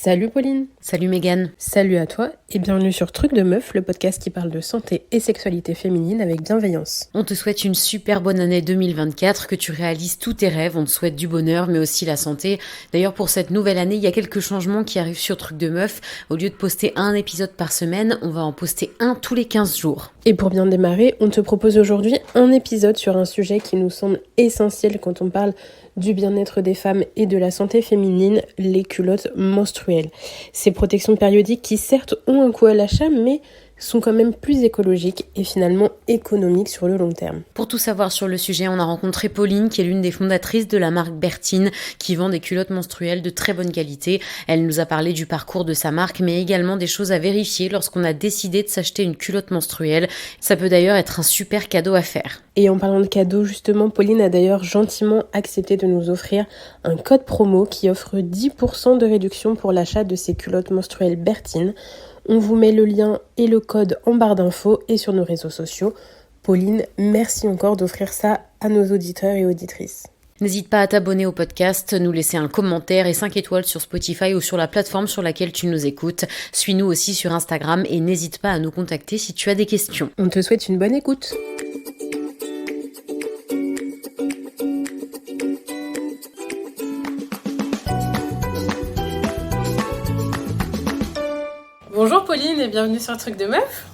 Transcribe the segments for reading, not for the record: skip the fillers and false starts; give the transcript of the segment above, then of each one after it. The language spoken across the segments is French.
Salut Pauline. Salut Mégane. Salut à toi et bienvenue sur Truc de Meuf, le podcast qui parle de santé et sexualité féminine avec bienveillance. On te souhaite une super bonne année 2024, que tu réalises tous tes rêves, on te souhaite du bonheur mais aussi la santé. D'ailleurs pour cette nouvelle année, il y a quelques changements qui arrivent sur Truc de Meuf. Au lieu de poster un épisode par semaine, on va en poster un tous les 15 jours. Et pour bien démarrer, on te propose aujourd'hui un épisode sur un sujet qui nous semble essentiel quand on parle du bien-être des femmes et de la santé féminine, les culottes menstruelles. Ces protections périodiques qui certes ont un coût à l'achat, mais sont quand même plus écologiques et finalement économiques sur le long terme. Pour tout savoir sur le sujet, on a rencontré Pauline, qui est l'une des fondatrices de la marque Bertine, qui vend des culottes menstruelles de très bonne qualité. Elle nous a parlé du parcours de sa marque, mais également des choses à vérifier lorsqu'on a décidé de s'acheter une culotte menstruelle. Ça peut d'ailleurs être un super cadeau à faire. Et en parlant de cadeaux, justement, Pauline a d'ailleurs gentiment accepté de nous offrir un code promo qui offre 10% de réduction pour l'achat de ces culottes menstruelles Bertine. On vous met le lien et le code en barre d'infos et sur nos réseaux sociaux. Pauline, merci encore d'offrir ça à nos auditeurs et auditrices. N'hésite pas à t'abonner au podcast, nous laisser un commentaire et 5 étoiles sur Spotify ou sur la plateforme sur laquelle tu nous écoutes. Suis-nous aussi sur Instagram et n'hésite pas à nous contacter si tu as des questions. On te souhaite une bonne écoute. Bonjour Pauline et bienvenue sur Truc de Meuf.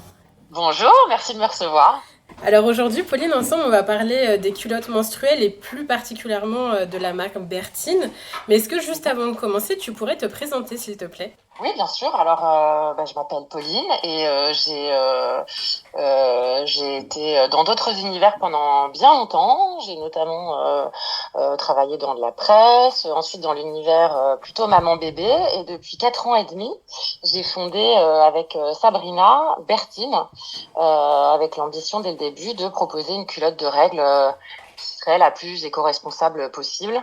Bonjour, merci de me recevoir. Alors aujourd'hui, Pauline, ensemble, on va parler des culottes menstruelles et plus particulièrement de la marque Bertine. Mais est-ce que juste avant de commencer, tu pourrais te présenter s'il te plaît ? Oui, bien sûr. Alors, je m'appelle Pauline et j'ai été dans d'autres univers pendant bien longtemps. J'ai notamment travaillé dans de la presse, ensuite dans l'univers plutôt maman-bébé. Et depuis 4 ans et demi, j'ai fondé avec Sabrina Bertine, avec l'ambition dès le début de proposer une culotte de règles qui serait la plus éco-responsable possible.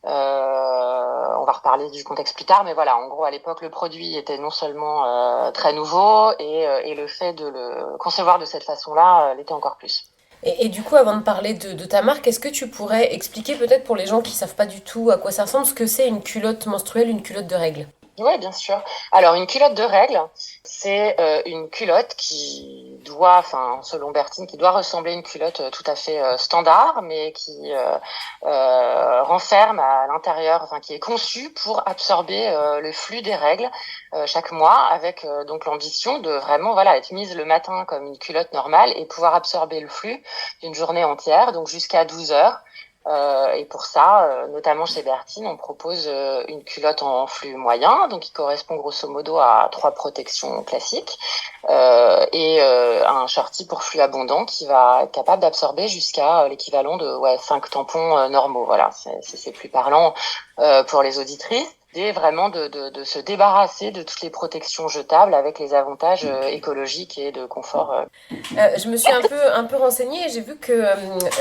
On va reparler du contexte plus tard, mais voilà, en gros, à l'époque, le produit était non seulement très nouveau et le fait de le concevoir de cette façon-là l'était encore plus. Et du coup, avant de parler de ta marque, est-ce que tu pourrais expliquer peut-être pour les gens qui ne savent pas du tout à quoi ça ressemble, ce que c'est une culotte menstruelle, une culotte de règles ? Oui, bien sûr. Alors, une culotte de règles, c'est une culotte qui doit, selon Bertine, qui doit ressembler à une culotte tout à fait standard, mais qui renferme à l'intérieur, qui est conçue pour absorber le flux des règles chaque mois, avec donc l'ambition de vraiment être mise le matin comme une culotte normale et pouvoir absorber le flux d'une journée entière, donc jusqu'à 12 heures. Et pour ça, notamment chez Bertine, on propose une culotte en flux moyen, donc qui correspond grosso modo à 3 protections classiques, et un shorty pour flux abondant qui va être capable d'absorber jusqu'à l'équivalent de 5 tampons normaux. Voilà, c'est plus parlant pour les auditrices. Et vraiment de se débarrasser de toutes les protections jetables avec les avantages écologiques et de confort. Je me suis un peu renseignée et j'ai vu que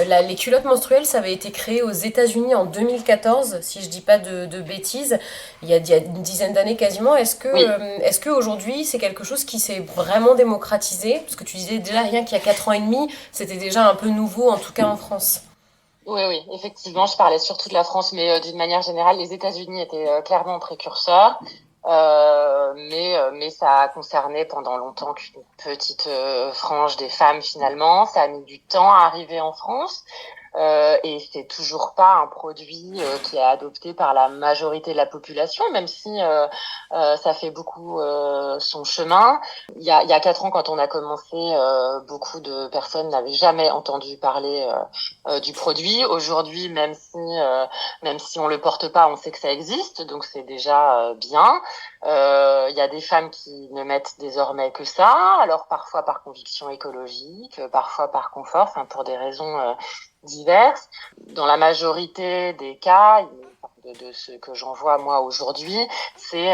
les culottes menstruelles, ça avait été créé aux États-Unis en 2014, si je dis pas de bêtises, il y a une dizaine d'années quasiment. Est-ce que aujourd'hui, c'est quelque chose qui s'est vraiment démocratisé ? Parce que tu disais déjà rien qu'il y a 4 ans et demi, c'était déjà un peu nouveau, en tout cas en France. Oui, effectivement, je parlais surtout de la France, mais d'une manière générale, les États-Unis étaient clairement précurseurs, mais ça a concerné pendant longtemps qu'une petite frange des femmes finalement. Ça a mis du temps à arriver en France. Et c'est toujours pas un produit qui est adopté par la majorité de la population, même si ça fait beaucoup son chemin. Il y a 4 ans, quand on a commencé, beaucoup de personnes n'avaient jamais entendu parler du produit. Aujourd'hui, même si on le porte pas, on sait que ça existe, donc c'est déjà bien. Il y a des femmes qui ne mettent désormais que ça, alors parfois par conviction écologique, parfois par confort, pour des raisons diverses. Dans la majorité des cas, de ce que j'en vois moi aujourd'hui, c'est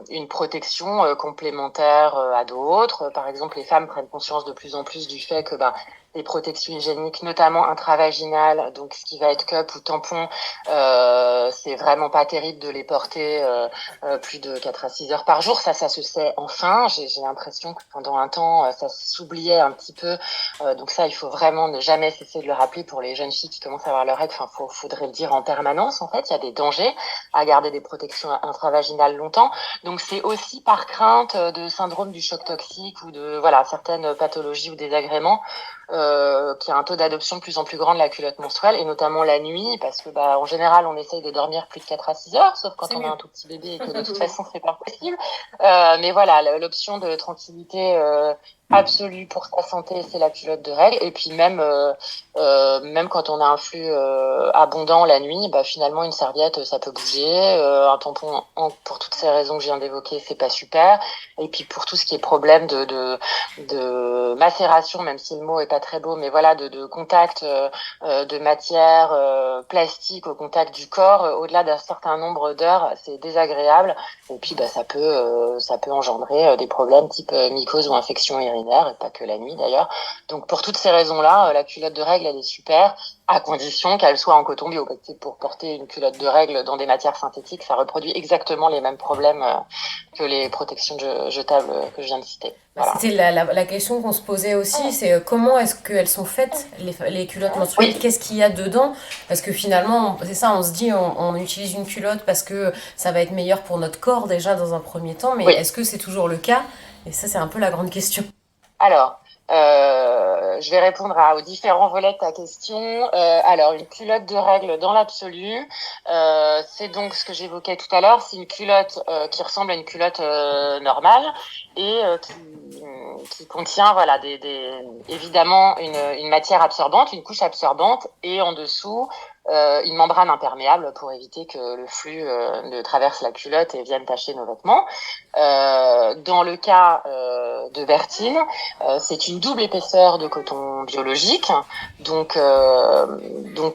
une protection complémentaire à d'autres. Par exemple, les femmes prennent conscience de plus en plus du fait que des protections hygiéniques, notamment intravaginales, donc ce qui va être cup ou tampon, c'est vraiment pas terrible de les porter plus de 4 à 6 heures par jour. Ça se sait enfin. J'ai l'impression que pendant un temps, ça s'oubliait un petit peu. Donc ça, il faut vraiment ne jamais cesser de le rappeler pour les jeunes filles qui commencent à avoir leurs règles. Enfin, faudrait le dire en permanence. En fait, il y a des dangers à garder des protections intravaginales longtemps. Donc c'est aussi par crainte de syndrome du choc toxique ou de certaines pathologies ou désagréments qu'il y a un taux d'adoption de plus en plus grand de la culotte menstruelle, et notamment la nuit, parce que en général on essaye de dormir plus de 4 à 6 heures, sauf quand on a un tout petit bébé et que de toute façon c'est pas possible. Mais voilà, l'option de tranquillité absolue pour sa santé, c'est la culotte de règle. Et puis même quand on a un flux abondant la nuit, finalement une serviette ça peut bouger, un tampon pour toutes ces raisons que je viens d'évoquer, c'est pas super. Et puis pour tout ce qui est problème de macération, même si le mot est pas très beau, mais voilà, de contact de matière plastique au contact du corps, au-delà d'un certain nombre d'heures, c'est désagréable. Et puis ça peut engendrer des problèmes type mycose ou infection urinaire, et pas que la nuit d'ailleurs. Donc pour toutes ces raisons-là, la culotte de règle elle est super, à condition qu'elle soit en coton bio. Parce que pour porter une culotte de règle dans des matières synthétiques, ça reproduit exactement les mêmes problèmes que les protections jetables que je viens de citer. Voilà. C'était la question qu'on se posait aussi, c'est comment est-ce qu'elles sont faites, les culottes menstruelles, Oui. qu'est-ce qu'il y a dedans? Parce que finalement, c'est ça, on se dit, on utilise une culotte parce que ça va être meilleur pour notre corps déjà dans un premier temps, mais est-ce que c'est toujours le cas? Et ça, c'est un peu la grande question. Alors, je vais répondre aux différents volets de ta question. Alors, une culotte de règle dans l'absolu, c'est donc ce que j'évoquais tout à l'heure, c'est une culotte qui ressemble à une culotte normale et qui contient évidemment une matière absorbante, une couche absorbante, et en dessous une membrane imperméable pour éviter que le flux ne traverse la culotte et vienne tacher nos vêtements. Dans le cas de Bertine, c'est une double épaisseur de coton biologique, donc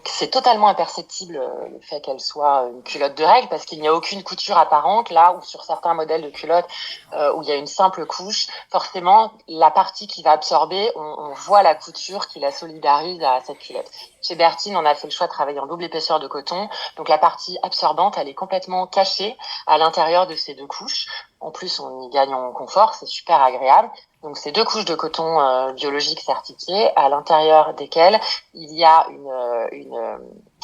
c'est totalement imperceptible le fait qu'elle soit une culotte de règle, parce qu'il n'y a aucune couture apparente, là où sur certains modèles de culottes où il y a une simple couche, forcément la partie qui va absorber, on voit la couture qui la solidarise à cette culotte. Chez Bertine, on a fait le choix de travailler en double épaisseur de coton, donc la partie absorbante, elle est complètement cachée à l'intérieur de ces deux couches. En plus, on y gagne en confort, c'est super agréable. Donc, c'est 2 couches de coton biologique certifiées, à l'intérieur desquelles il y a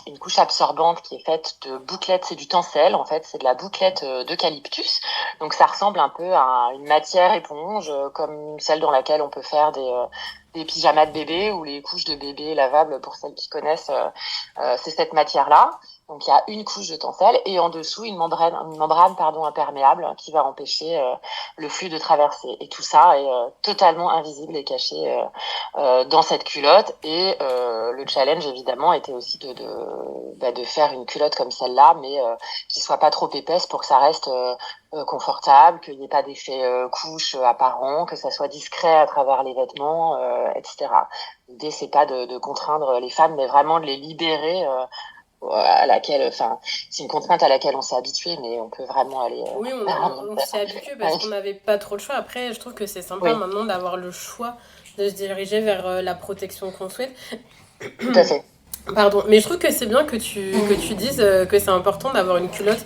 une couche absorbante qui est faite de bouclettes, c'est du tencel, en fait, c'est de la bouclette d'eucalyptus. Donc, ça ressemble un peu à une matière éponge, comme celle dans laquelle on peut faire des pyjamas de bébé ou les couches de bébé lavables, pour celles qui connaissent, c'est cette matière-là. Donc il y a une couche de tencel et en dessous une membrane imperméable qui va empêcher le flux de traverser. Et tout ça est totalement invisible et caché dans cette culotte. Et le challenge évidemment était aussi de faire une culotte comme celle-là, mais qui soit pas trop épaisse pour que ça reste confortable, qu'il n'y ait pas d'effet couche apparent, que ça soit discret à travers les vêtements, etc. L'idée c'est pas de contraindre les femmes, mais vraiment de les libérer. C'est une contrainte à laquelle on s'est habitué, mais on peut vraiment aller. Oui, on s'est habitué parce qu'on n'avait pas trop le choix. Après, je trouve que c'est sympa maintenant d'avoir le choix de se diriger vers la protection qu'on souhaite. Tout à fait. Pardon, mais je trouve que c'est bien que tu dises que c'est important d'avoir une culotte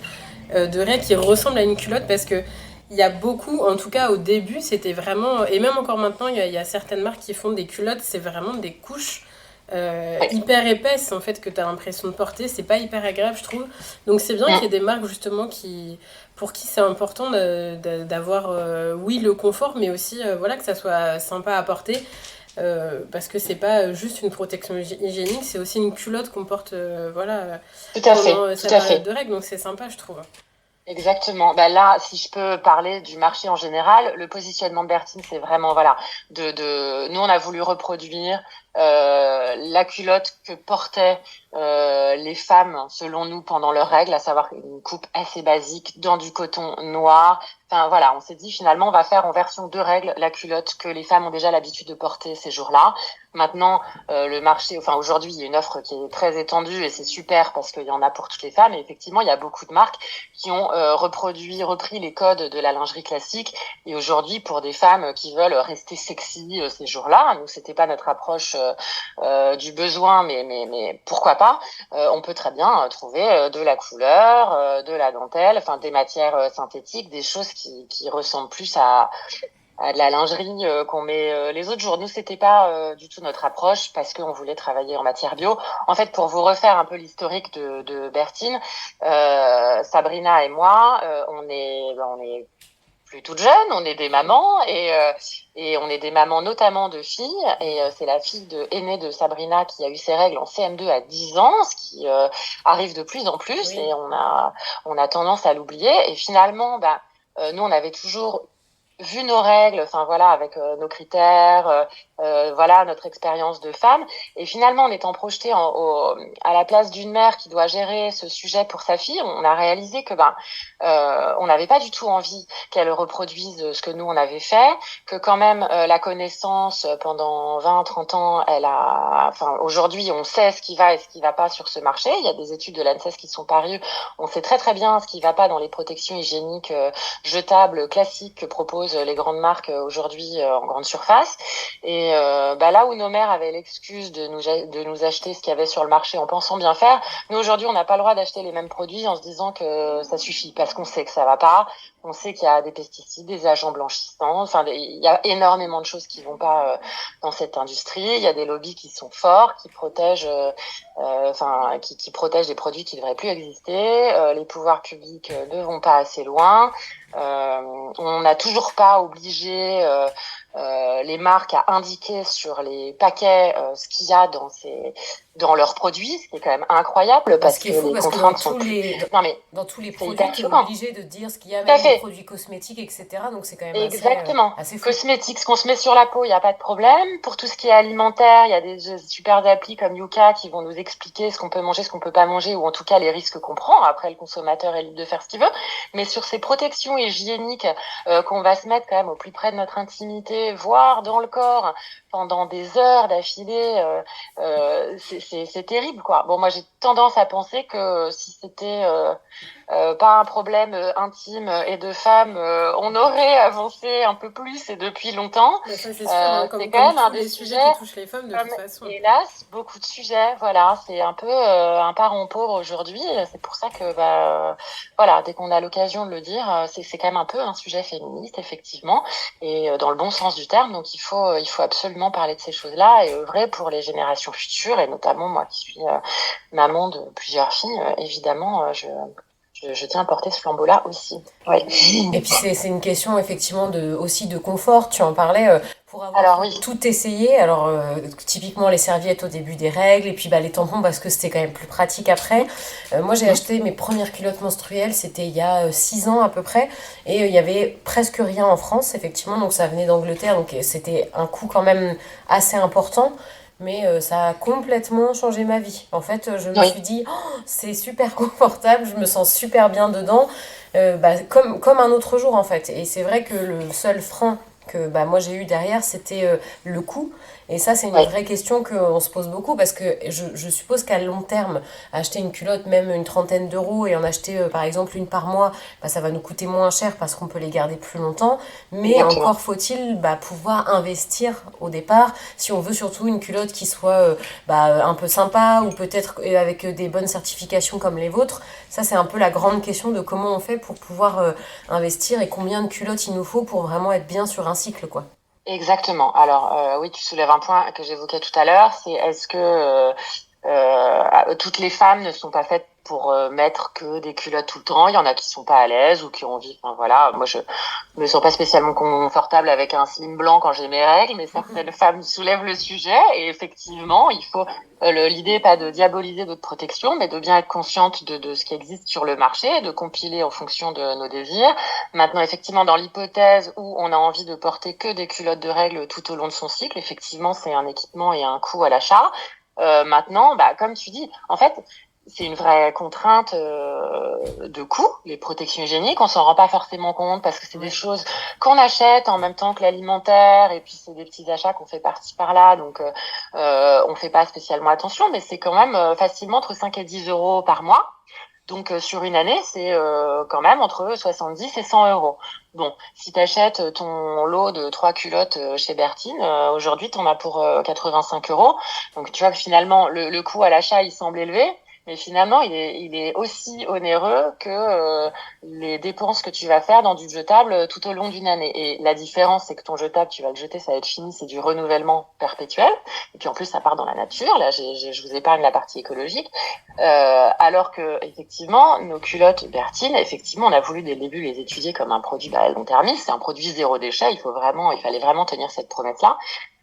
de règle qui ressemble à une culotte, parce que il y a beaucoup, en tout cas au début, c'était vraiment, et même encore maintenant, il y a certaines marques qui font des culottes, c'est vraiment des couches hyper épaisse en fait que tu as l'impression de porter, c'est pas hyper agréable je trouve, donc c'est bien qu'il y ait des marques justement pour qui c'est important d'avoir oui le confort, mais aussi que ça soit sympa à porter, parce que c'est pas juste une protection hygiénique, c'est aussi une culotte qu'on porte pendant sa période de règles, donc c'est sympa je trouve. Exactement. Là, si je peux parler du marché en général, le positionnement de Bertine, c'est vraiment nous on a voulu reproduire la culotte que portaient les femmes selon nous pendant leurs règles, à savoir une coupe assez basique dans du coton noir. Enfin on s'est dit finalement on va faire en version de règles la culotte que les femmes ont déjà l'habitude de porter ces jours-là. Maintenant, le marché, enfin aujourd'hui, il y a une offre qui est très étendue et c'est super parce qu'il y en a pour toutes les femmes. Et effectivement, il y a beaucoup de marques qui ont repris les codes de la lingerie classique. Et aujourd'hui, pour des femmes qui veulent rester sexy ces jours-là, nous c'était pas notre approche du besoin, mais pourquoi pas on peut très bien trouver de la couleur, de la dentelle, enfin des matières synthétiques, des choses qui ressemblent plus à de la lingerie qu'on met les autres jours. Nous, c'était pas du tout notre approche parce qu'on voulait travailler en matière bio. En fait, pour vous refaire un peu l'historique de Bertine, Sabrina et moi, on est plus toutes jeunes, on est des mamans et on est des mamans notamment de filles et c'est la fille aînée de Sabrina qui a eu ses règles en CM2 à 10 ans, ce qui arrive de plus en plus Oui. et on a tendance à l'oublier et finalement nous on avait toujours vu nos règles, enfin voilà, avec nos critères, voilà notre expérience de femme, et finalement en étant projetée à la place d'une mère qui doit gérer ce sujet pour sa fille, on a réalisé que on n'avait pas du tout envie qu'elle reproduise ce que nous on avait fait, que quand même la connaissance pendant 20-30 ans, enfin aujourd'hui on sait ce qui va et ce qui va pas sur ce marché. Il y a des études de l'ANSES qui sont parues, on sait très très bien ce qui va pas dans les protections hygiéniques jetables classiques que proposent les grandes marques aujourd'hui en grande surface. Et là où nos mères avaient l'excuse de nous acheter ce qu'il y avait sur le marché en pensant bien faire, nous aujourd'hui on n'a pas le droit d'acheter les mêmes produits en se disant que ça suffit parce qu'on sait que ça va pas, on sait qu'il y a des pesticides, des agents blanchissants, enfin il y a énormément de choses qui vont pas dans cette industrie. Il y a des lobbies qui sont forts, qui protègent qui protègent des produits qui devraient plus exister. Les pouvoirs publics ne vont pas assez loin. On n'a toujours pas obligé les marques à indiquer sur les paquets ce qu'il y a dans leurs produits, ce qui est quand même incroyable parce que les contraintes sont dans tous les c'est produits, hyper tu es choquant. obligé de dire ce qu'il y a, Tout à même les fait. produits cosmétiques, etc. Donc c'est quand même Exactement. assez fou. Cosmétiques, ce qu'on se met sur la peau, il n'y a pas de problème. Pour tout ce qui est alimentaire, il y a des super applis comme Yuka qui vont nous expliquer ce qu'on peut manger, ce qu'on peut pas manger, ou en tout cas les risques qu'on prend. Après, le consommateur est libre de faire ce qu'il veut. Mais sur ces protections hygiéniques qu'on va se mettre quand même au plus près de notre intimité, voire dans le corps, pendant des heures d'affilée, c'est terrible, quoi. Bon, moi, j'ai tendance à penser que si c'était pas un problème intime et de femme, on aurait avancé un peu plus et depuis longtemps. Mais ça, c'est sûr, hein, C'est comme quand même un tous des les sujets sujets, qui touchent les femmes de toute façon. hélas, beaucoup de sujets. Voilà, c'est un peu un parent pauvre aujourd'hui. C'est pour ça que, voilà, dès qu'on a l'occasion de le dire, c'est quand même un peu un sujet féministe, effectivement, et dans le bon sens du terme. Donc, il faut absolument parler de ces choses-là et œuvrer pour les générations futures, et notamment moi qui suis maman de plusieurs filles. Évidemment, je tiens à porter ce flambeau-là aussi. Oui. Et puis c'est une question effectivement aussi de confort, tu en parlais, pour avoir Alors oui. tout essayé. Alors typiquement les serviettes au début des règles, et puis les tampons parce que c'était quand même plus pratique après. Moi j'ai acheté mes premières culottes menstruelles, c'était il y a 6 ans à peu près, et il y avait presque rien en France effectivement, donc ça venait d'Angleterre, donc c'était un coût quand même assez important. Mais ça a complètement changé ma vie. En fait, je me suis dit, oh, c'est super confortable, je me sens super bien dedans, comme un autre jour en fait. Et c'est vrai que le seul frein que moi j'ai eu derrière, c'était le coût. Et ça, c'est une vraie question qu'on se pose beaucoup parce que je suppose qu'à long terme, acheter une culotte, même une trentaine d'euros, et en acheter par exemple une par mois, ça va nous coûter moins cher parce qu'on peut les garder plus longtemps. Mais encore faut-il pouvoir investir au départ si on veut surtout une culotte qui soit un peu sympa ou peut-être avec des bonnes certifications comme les vôtres. Ça, c'est un peu la grande question de comment on fait pour pouvoir investir et combien de culottes il nous faut pour vraiment être bien sur un cycle, quoi. Exactement. Alors oui, tu soulèves un point que j'évoquais tout à l'heure, c'est est-ce que toutes les femmes ne sont pas faites pour mettre que des culottes tout le temps. Il y en a qui sont pas à l'aise ou qui ont envie. Enfin voilà, moi je me sens pas spécialement confortable avec un slim blanc quand j'ai mes règles, mais certaines femmes soulèvent le sujet et effectivement, il faut l'idée n'est pas de diaboliser notre protection, mais de bien être consciente de ce qui existe sur le marché, de compiler en fonction de nos désirs. Maintenant, effectivement, dans l'hypothèse où on a envie de porter que des culottes de règles tout au long de son cycle, effectivement, c'est un équipement et un coût à l'achat. Maintenant, comme tu dis, en fait, c'est une vraie contrainte de coût, les protections hygiéniques. On s'en rend pas forcément compte parce que c'est des choses qu'on achète en même temps que l'alimentaire, et puis c'est des petits achats qu'on fait par-ci par-là, donc on fait pas spécialement attention, mais c'est quand même facilement entre 5 et 10 euros par mois. Donc sur une année, c'est quand même entre 70 et 100 euros. Bon, si tu achètes ton lot de 3 culottes chez Bertine, aujourd'hui, tu en as pour 85 euros. Donc tu vois que finalement, le coût à l'achat, il semble élevé, mais finalement, il est aussi onéreux que les dépenses que tu vas faire dans du jetable tout au long d'une année. Et la différence, c'est que ton jetable, tu vas le jeter, ça va être fini, c'est du renouvellement perpétuel. Et puis en plus, ça part dans la nature. Là, je vous épargne la partie écologique. Alors que effectivement, nos culottes Bertine, effectivement, on a voulu dès le début les étudier comme un produit long-termiste. C'est un produit zéro déchet. Il fallait vraiment tenir cette promesse-là.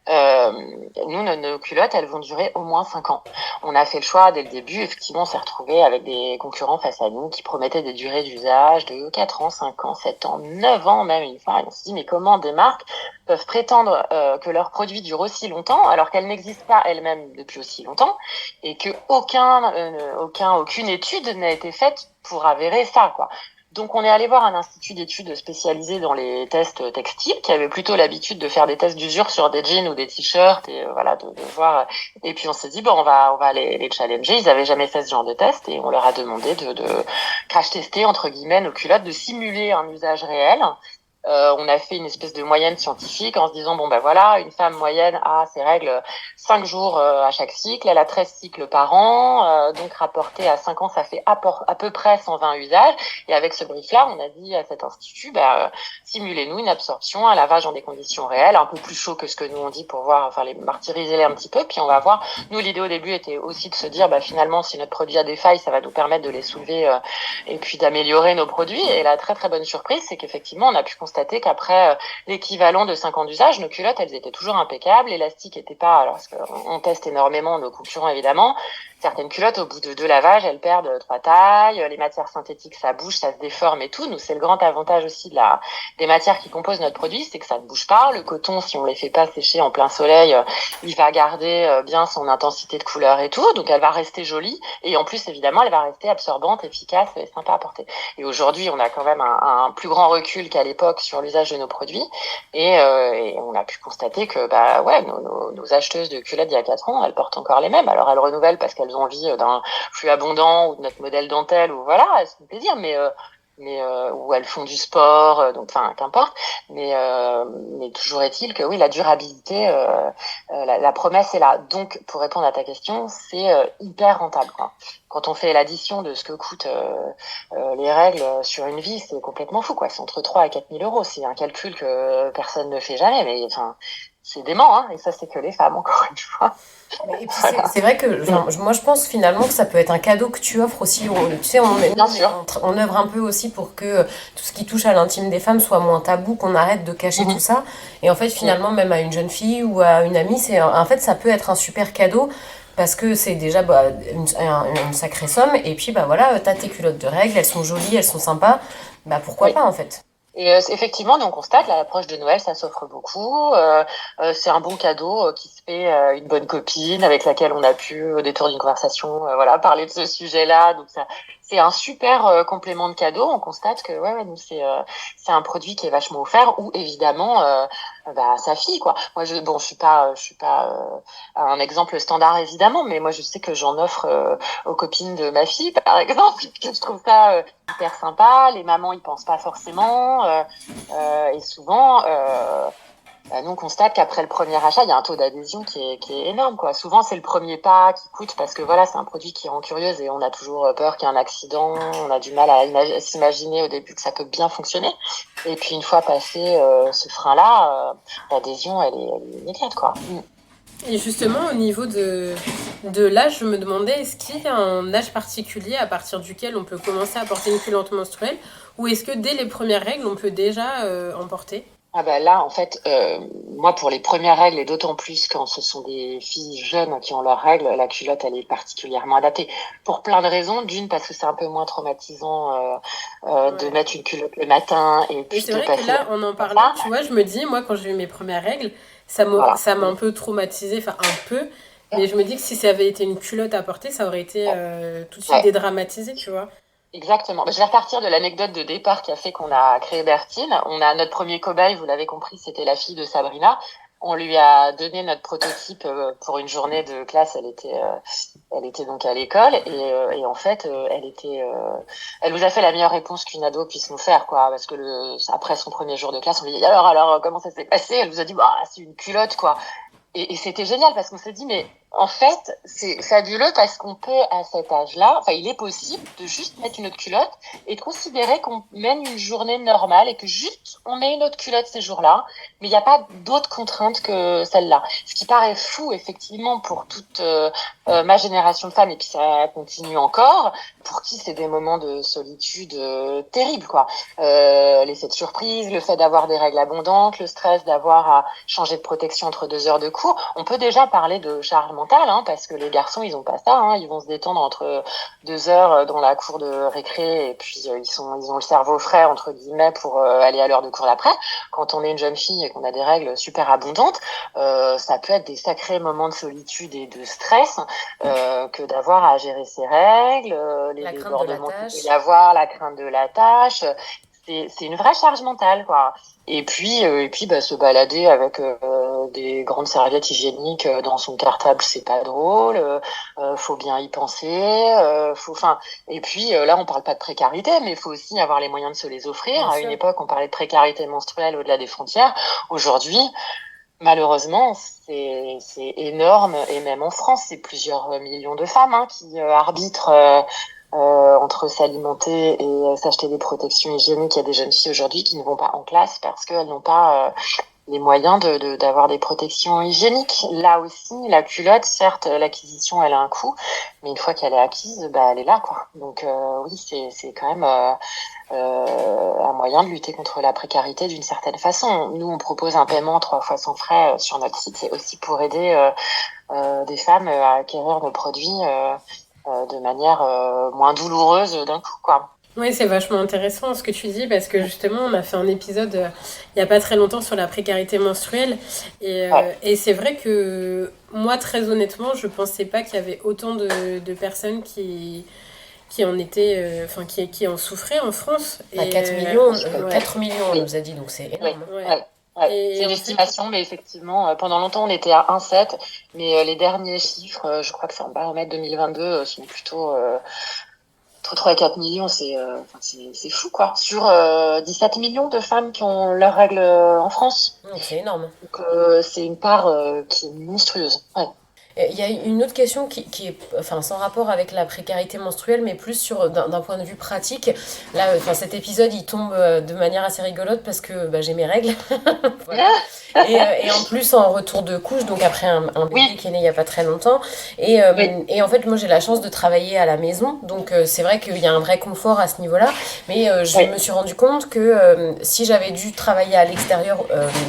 Nous, nos culottes, elles vont durer au moins 5 ans. On a fait le choix dès le début. Effectivement, on s'est retrouvé avec des concurrents face à nous qui promettaient des durées d'usage de 4 ans, 5 ans, 7 ans, 9 ans même une fois. Et on s'est dit, mais comment des marques peuvent prétendre que leurs produits durent aussi longtemps alors qu'elles n'existent pas elles-mêmes depuis aussi longtemps, et que aucune étude n'a été faite pour avérer ça, quoi. Donc on est allé voir un institut d'études spécialisé dans les tests textiles qui avait plutôt l'habitude de faire des tests d'usure sur des jeans ou des t-shirts, et voilà, de voir. Et puis on s'est dit, bon, on va les challenger. Ils avaient jamais fait ce genre de test, et on leur a demandé de crash tester entre guillemets nos culottes, de simuler un usage réel. On a fait une espèce de moyenne scientifique en se disant, bon ben voilà, une femme moyenne a ses règles 5 jours à chaque cycle, elle a 13 cycles par an, donc rapporté à 5 ans, ça fait à peu près 120 usages. Et avec ce brief-là, on a dit à cet institut, simulez-nous une absorption, un lavage dans des conditions réelles, un peu plus chaud que ce que nous on dit pour voir, enfin les martyriser un petit peu, puis on va voir. Nous, l'idée au début était aussi de se dire, finalement, si notre produit a des failles, ça va nous permettre de les soulever et puis d'améliorer nos produits. Et la très très bonne surprise, c'est qu'effectivement, on a pu constater qu'après l'équivalent de 5 ans d'usage, nos culottes, elles étaient toujours impeccables. L'élastique était pas, alors parce qu'on teste énormément nos concurrents évidemment, certaines culottes, au bout de 2 lavages, elles perdent 3 tailles. Les matières synthétiques, ça bouge, ça se déforme et tout. Nous, c'est le grand avantage aussi des matières qui composent notre produit, c'est que ça ne bouge pas. Le coton, si on les fait pas sécher en plein soleil, il va garder bien son intensité de couleur et tout. Donc, elle va rester jolie. Et en plus, évidemment, elle va rester absorbante, efficace et sympa à porter. Et aujourd'hui, on a quand même un plus grand recul qu'à l'époque sur l'usage de nos produits. Et on a pu constater que, nos acheteuses de culottes d'il y a 4 ans, elles portent encore les mêmes. Alors, elles renouvellent parce qu'elles ont envie d'un flux abondant ou de notre modèle dentelle, ou voilà, elles se font plaisir, mais où elles font du sport, donc enfin qu'importe, mais toujours est-il que oui, la durabilité, la promesse est là. Donc pour répondre à ta question, c'est hyper rentable, quoi. Quand on fait l'addition de ce que coûtent les règles sur une vie, c'est complètement fou, quoi. C'est entre 3 et 4 000 euros. C'est un calcul que personne ne fait jamais, mais enfin c'est dément, hein. Et ça, c'est que les femmes, encore une fois. Et puis c'est vrai que moi je pense finalement que ça peut être un cadeau que tu offres aussi. Tu sais, on œuvre un peu aussi pour que tout ce qui touche à l'intime des femmes soit moins tabou, qu'on arrête de cacher tout ça. Et en fait, finalement, même à une jeune fille ou à une amie, en fait, ça peut être un super cadeau. Parce que c'est déjà une sacrée somme. Et puis, voilà, t'as tes culottes de règles, elles sont jolies, elles sont sympas. Pourquoi pas, en fait. Et effectivement, on constate à l'approche de Noël, ça s'offre beaucoup. C'est un bon cadeau qui se fait une bonne copine avec laquelle on a pu, au détour d'une conversation, parler de ce sujet-là. Donc ça, c'est un super complément de cadeau. On constate que nous c'est un produit qui est vachement offert, ou évidemment sa fille, quoi. Moi je suis pas un exemple standard évidemment, mais moi je sais que j'en offre aux copines de ma fille par exemple, que je trouve ça hyper sympa. Les mamans y pensent pas forcément, et souvent nous on constate qu'après le premier achat, il y a un taux d'adhésion qui est énorme, quoi. Souvent c'est le premier pas qui coûte, parce que voilà, c'est un produit qui rend curieuse et on a toujours peur qu'il y ait un accident, on a du mal à s'imaginer au début que ça peut bien fonctionner. Et puis une fois passé ce frein-là, l'adhésion elle est immédiate, quoi. Et justement, au niveau de l'âge, je me demandais, est-ce qu'il y a un âge particulier à partir duquel on peut commencer à porter une culotte menstruelle, ou est-ce que dès les premières règles, on peut déjà en porter ? Là, en fait, moi, pour les premières règles, et d'autant plus quand ce sont des filles jeunes qui ont leurs règles, la culotte, elle est particulièrement adaptée. Pour plein de raisons. D'une, parce que c'est un peu moins traumatisant de mettre une culotte le matin. Et puis c'est vrai que là, en parlant, tu vois, je me dis, moi, quand j'ai eu mes premières règles, ça m'a un peu traumatisée, enfin un peu, Mais je me dis que si ça avait été une culotte à porter, ça aurait été tout de suite Ouais. dédramatisé, tu vois. Exactement. Je vais repartir de l'anecdote de départ qui a fait qu'on a créé Bertine. On a notre premier cobaye, vous l'avez compris, c'était la fille de Sabrina. On lui a donné notre prototype pour une journée de classe. Elle était donc à l'école et en fait, elle nous a fait la meilleure réponse qu'une ado puisse nous faire, quoi. Parce que après son premier jour de classe, on lui dit alors comment ça s'est passé? Elle nous a dit bah c'est une culotte, quoi. Et c'était génial parce qu'on s'est dit, mais en fait, c'est fabuleux parce qu'on peut, à cet âge-là, enfin, il est possible de juste mettre une autre culotte et de considérer qu'on mène une journée normale et que juste on met une autre culotte ces jours-là, mais il n'y a pas d'autres contraintes que celle-là. Ce qui paraît fou, effectivement, pour toute ma génération de femmes, et puis ça continue encore, pour qui c'est des moments de solitude terribles, quoi. L'effet de surprise, le fait d'avoir des règles abondantes, le stress d'avoir à changer de protection entre 2 heures de cours. On peut déjà parler de charge mentale, hein, parce que les garçons, ils ont pas ça, hein, ils vont se détendre entre 2 heures dans la cour de récré, et puis ils ont le cerveau frais, entre guillemets, pour aller à l'heure de cours d'après. Quand on est une jeune fille et qu'on a des règles super abondantes, ça peut être des sacrés moments de solitude et de stress que d'avoir à gérer ses règles, les La crainte de la débordements qu'il tâche. peut y avoir, la crainte de la tâche. C'est une vraie charge mentale, quoi. Et puis bah, se balader avec des grandes serviettes hygiéniques dans son cartable, c'est pas drôle. Faut bien y penser. Et puis là, on parle pas de précarité, mais il faut aussi avoir les moyens de se les offrir. Bien À sûr. une époque, on parlait de précarité menstruelle au-delà des frontières. Aujourd'hui, malheureusement, c'est énorme, et même en France, c'est plusieurs millions de femmes hein, qui arbitrent entre s'alimenter et s'acheter des protections hygiéniques. Il y a des jeunes filles aujourd'hui qui ne vont pas en classe parce qu'elles n'ont pas les moyens d'avoir des protections hygiéniques. Là aussi, la culotte, certes, l'acquisition, elle a un coût, mais une fois qu'elle est acquise, bah, elle est là, quoi. Donc oui, c'est quand même un moyen de lutter contre la précarité d'une certaine façon. Nous, on propose un paiement 3 fois sans frais sur notre site. C'est aussi pour aider des femmes à acquérir nos produits de manière moins douloureuse d'un coup, quoi. Oui, c'est vachement intéressant ce que tu dis parce que justement, on a fait un épisode il n'y a pas très longtemps sur la précarité menstruelle et c'est vrai que moi, très honnêtement, je pensais pas qu'il y avait autant de personnes qui en étaient, qui en souffraient en France. Bah, 4 millions, 4 millions, on nous a dit, donc c'est énorme. Ouais. Ouais. C'est une estimation, mais effectivement, pendant longtemps, on était à 1,7, mais les derniers chiffres, je crois que c'est en baromètre 2022, sont plutôt entre 3 et 4 millions, c'est fou, quoi. Sur 17 millions de femmes qui ont leurs règles en France. Donc c'est énorme. Donc c'est une part qui est monstrueuse. Ouais. Il y a une autre question qui est enfin, sans rapport avec la précarité menstruelle, mais plus d'un point de vue pratique. Là, enfin, cet épisode, il tombe de manière assez rigolote parce que bah, j'ai mes règles. Voilà. Et en plus, en retour de couche, donc après un bébé qui est né il n'y a pas très longtemps. Et en fait, moi, j'ai la chance de travailler à la maison. Donc, c'est vrai qu'il y a un vrai confort à ce niveau-là. Mais je me suis rendu compte que si j'avais dû travailler à l'extérieur,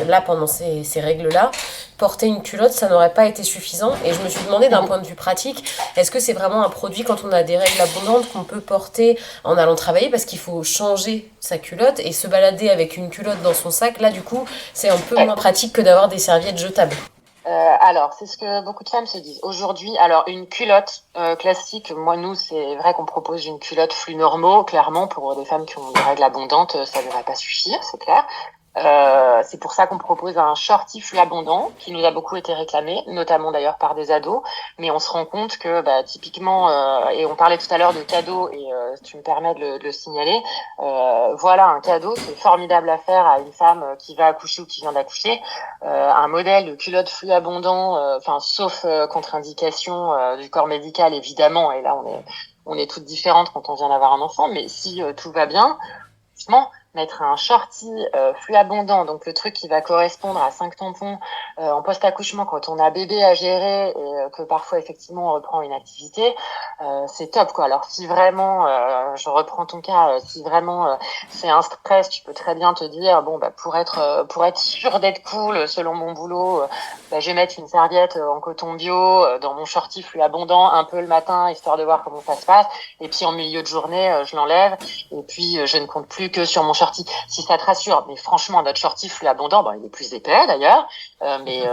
là, pendant ces règles-là, porter une culotte, ça n'aurait pas été suffisant. Et je me suis demandé d'un point de vue pratique, est-ce que c'est vraiment un produit quand on a des règles abondantes qu'on peut porter en allant travailler parce qu'il faut changer sa culotte et se balader avec une culotte dans son sac. Là, du coup, c'est un peu moins pratique que d'avoir des serviettes jetables. Alors, c'est ce que beaucoup de femmes se disent. Aujourd'hui, alors une culotte classique, nous, c'est vrai qu'on propose une culotte flux normaux. Clairement, pour des femmes qui ont des règles abondantes, ça ne devrait pas suffire, c'est clair. C'est pour ça qu'on propose un shorty flux abondant qui nous a beaucoup été réclamé, notamment d'ailleurs par des ados, mais on se rend compte que typiquement, et on parlait tout à l'heure de cadeaux, et tu me permets de le signaler, voilà un cadeau, c'est formidable à faire à une femme qui va accoucher ou qui vient d'accoucher, un modèle de culotte flux abondant, sauf contre-indication du corps médical évidemment, et là on est toutes différentes quand on vient d'avoir un enfant, mais si tout va bien, franchement, mettre un shorty flux abondant, donc le truc qui va correspondre à 5 tampons en post-accouchement quand on a bébé à gérer et que parfois effectivement on reprend une activité, c'est top, quoi. Alors si vraiment, je reprends ton cas, si vraiment c'est un stress, tu peux très bien te dire pour être sûr d'être cool selon mon boulot, je vais mettre une serviette en coton bio dans mon shorty flux abondant un peu le matin histoire de voir comment ça se passe, et puis en milieu de journée je l'enlève, et puis je ne compte plus que sur mon shorty. Si ça te rassure, mais franchement, notre shorty flux abondant, il est plus épais d'ailleurs, mais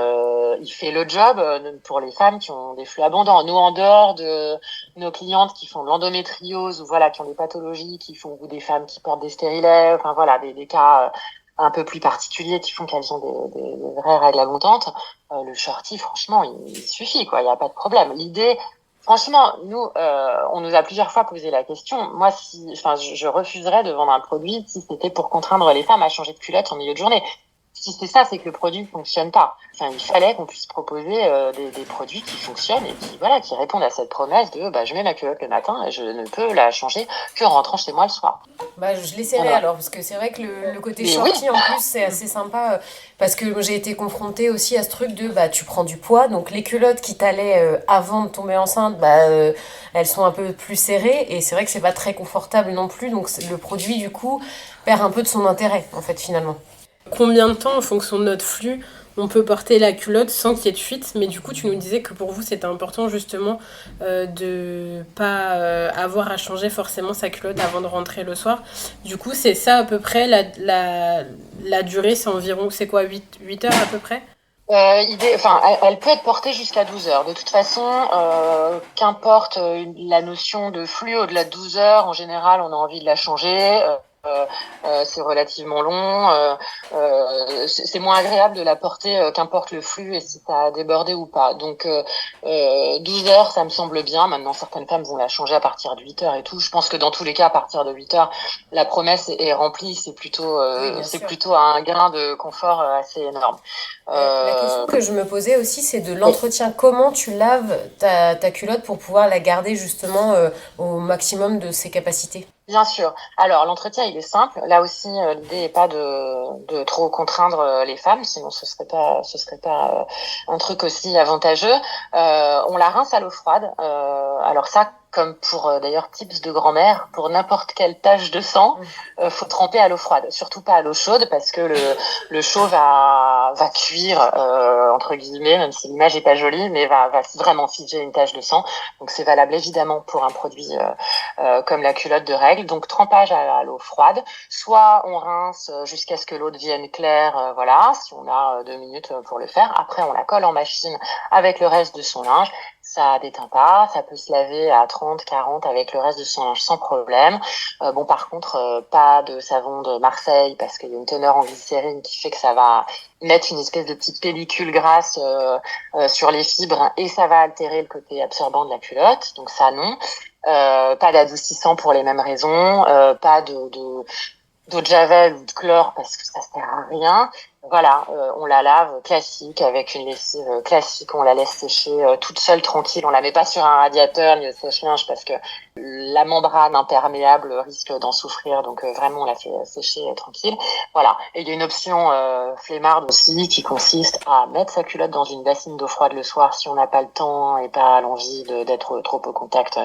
il fait le job pour les femmes qui ont des flux abondants. Nous, en dehors de nos clientes qui font de l'endométriose ou voilà, qui ont des pathologies, ou des femmes qui portent des stérilets, enfin voilà, des cas un peu plus particuliers qui font qu'elles ont des vraies règles abondantes, le shorty, franchement, il suffit, quoi. Il n'y a pas de problème. L'idée, franchement, nous, on nous a plusieurs fois posé la question. Moi, je refuserais de vendre un produit si c'était pour contraindre les femmes à changer de culotte en milieu de journée. Si c'est ça, c'est que le produit ne fonctionne pas. Enfin, il fallait qu'on puisse proposer des produits qui fonctionnent et qui répondent à cette promesse de je mets ma culotte le matin et je ne peux la changer que en rentrant chez moi le soir. Je l'essaierai alors, parce que c'est vrai que le côté shorty, en plus, c'est assez sympa, parce que j'ai été confrontée aussi à ce truc de tu prends du poids, donc les culottes qui t'allaient avant de tomber enceinte, elles sont un peu plus serrées, et c'est vrai que c'est pas très confortable non plus, donc le produit, du coup, perd un peu de son intérêt, en fait, finalement. Combien de temps, en fonction de notre flux, on peut porter la culotte sans qu'il y ait de fuite? Mais du coup, tu nous disais que pour vous, c'était important justement de pas avoir à changer forcément sa culotte avant de rentrer le soir. Du coup, c'est ça à peu près, la durée, c'est environ, c'est quoi, 8 heures à peu près? Elle peut être portée jusqu'à 12 heures. De toute façon, qu'importe la notion de flux au-delà de 12 heures, en général, on a envie de la changer. C'est relativement long, c'est moins agréable de la porter qu'importe le flux et si ça a débordé ou pas. Donc 12 heures, ça me semble bien. Maintenant, certaines femmes vont la changer à partir de 8 heures et tout. Je pense que dans tous les cas, à partir de 8 heures, la promesse est remplie. C'est plutôt un gain de confort assez énorme. La question que je me posais aussi, c'est de l'entretien. Comment tu laves ta culotte pour pouvoir la garder justement au maximum de ses capacités? Bien sûr. Alors, l'entretien, il est simple. Là aussi, l'idée n'est pas de trop contraindre les femmes, sinon ce serait pas un truc aussi avantageux. On la rince à l'eau froide. Alors ça, comme pour d'ailleurs tips de grand-mère, pour n'importe quelle tache de sang, faut tremper à l'eau froide, surtout pas à l'eau chaude, parce que le chaud va cuire entre guillemets, même si l'image est pas jolie, mais va vraiment figer une tache de sang. Donc c'est valable évidemment pour un produit comme la culotte de règle. Donc trempage à l'eau froide. Soit on rince jusqu'à ce que l'eau devienne claire, si on a 2 minutes pour le faire. Après on la colle en machine avec le reste de son linge. Ça déteint pas, ça peut se laver à 30, 40 avec le reste de son linge sans problème. Par contre, pas de savon de Marseille parce qu'il y a une teneur en glycérine qui fait que ça va mettre une espèce de petite pellicule grasse sur les fibres et ça va altérer le côté absorbant de la culotte. Donc ça, non. Pas d'adoucissant pour les mêmes raisons. Pas d'eau de javel ou de chlore parce que ça sert à rien. On la lave classique avec une lessive classique, on la laisse sécher toute seule tranquille, on la met pas sur un radiateur ni au sèche-linge parce que la membrane imperméable risque d'en souffrir, donc vraiment on la fait sécher tranquille. Et il y a une option flemmarde aussi qui consiste à mettre sa culotte dans une bassine d'eau froide le soir si on n'a pas le temps et pas l'envie d'être trop au contact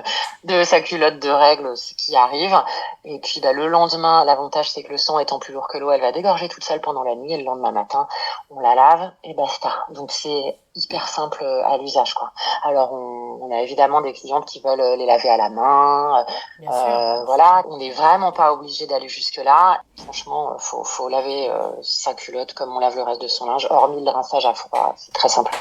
de sa culotte de règle, ce qui arrive. Et puis le lendemain, l'avantage c'est que le sang étant plus lourd que l'eau, elle va dégorger toute seule pendant la nuit et le lendemain matin, on la lave et basta. Donc c'est hyper simple à l'usage, quoi. Alors on a évidemment des clientes qui veulent les laver à la main, on n'est vraiment pas obligé d'aller jusque là. Franchement, faut laver sa culotte comme on lave le reste de son linge, hormis le rinçage à froid, c'est très simple.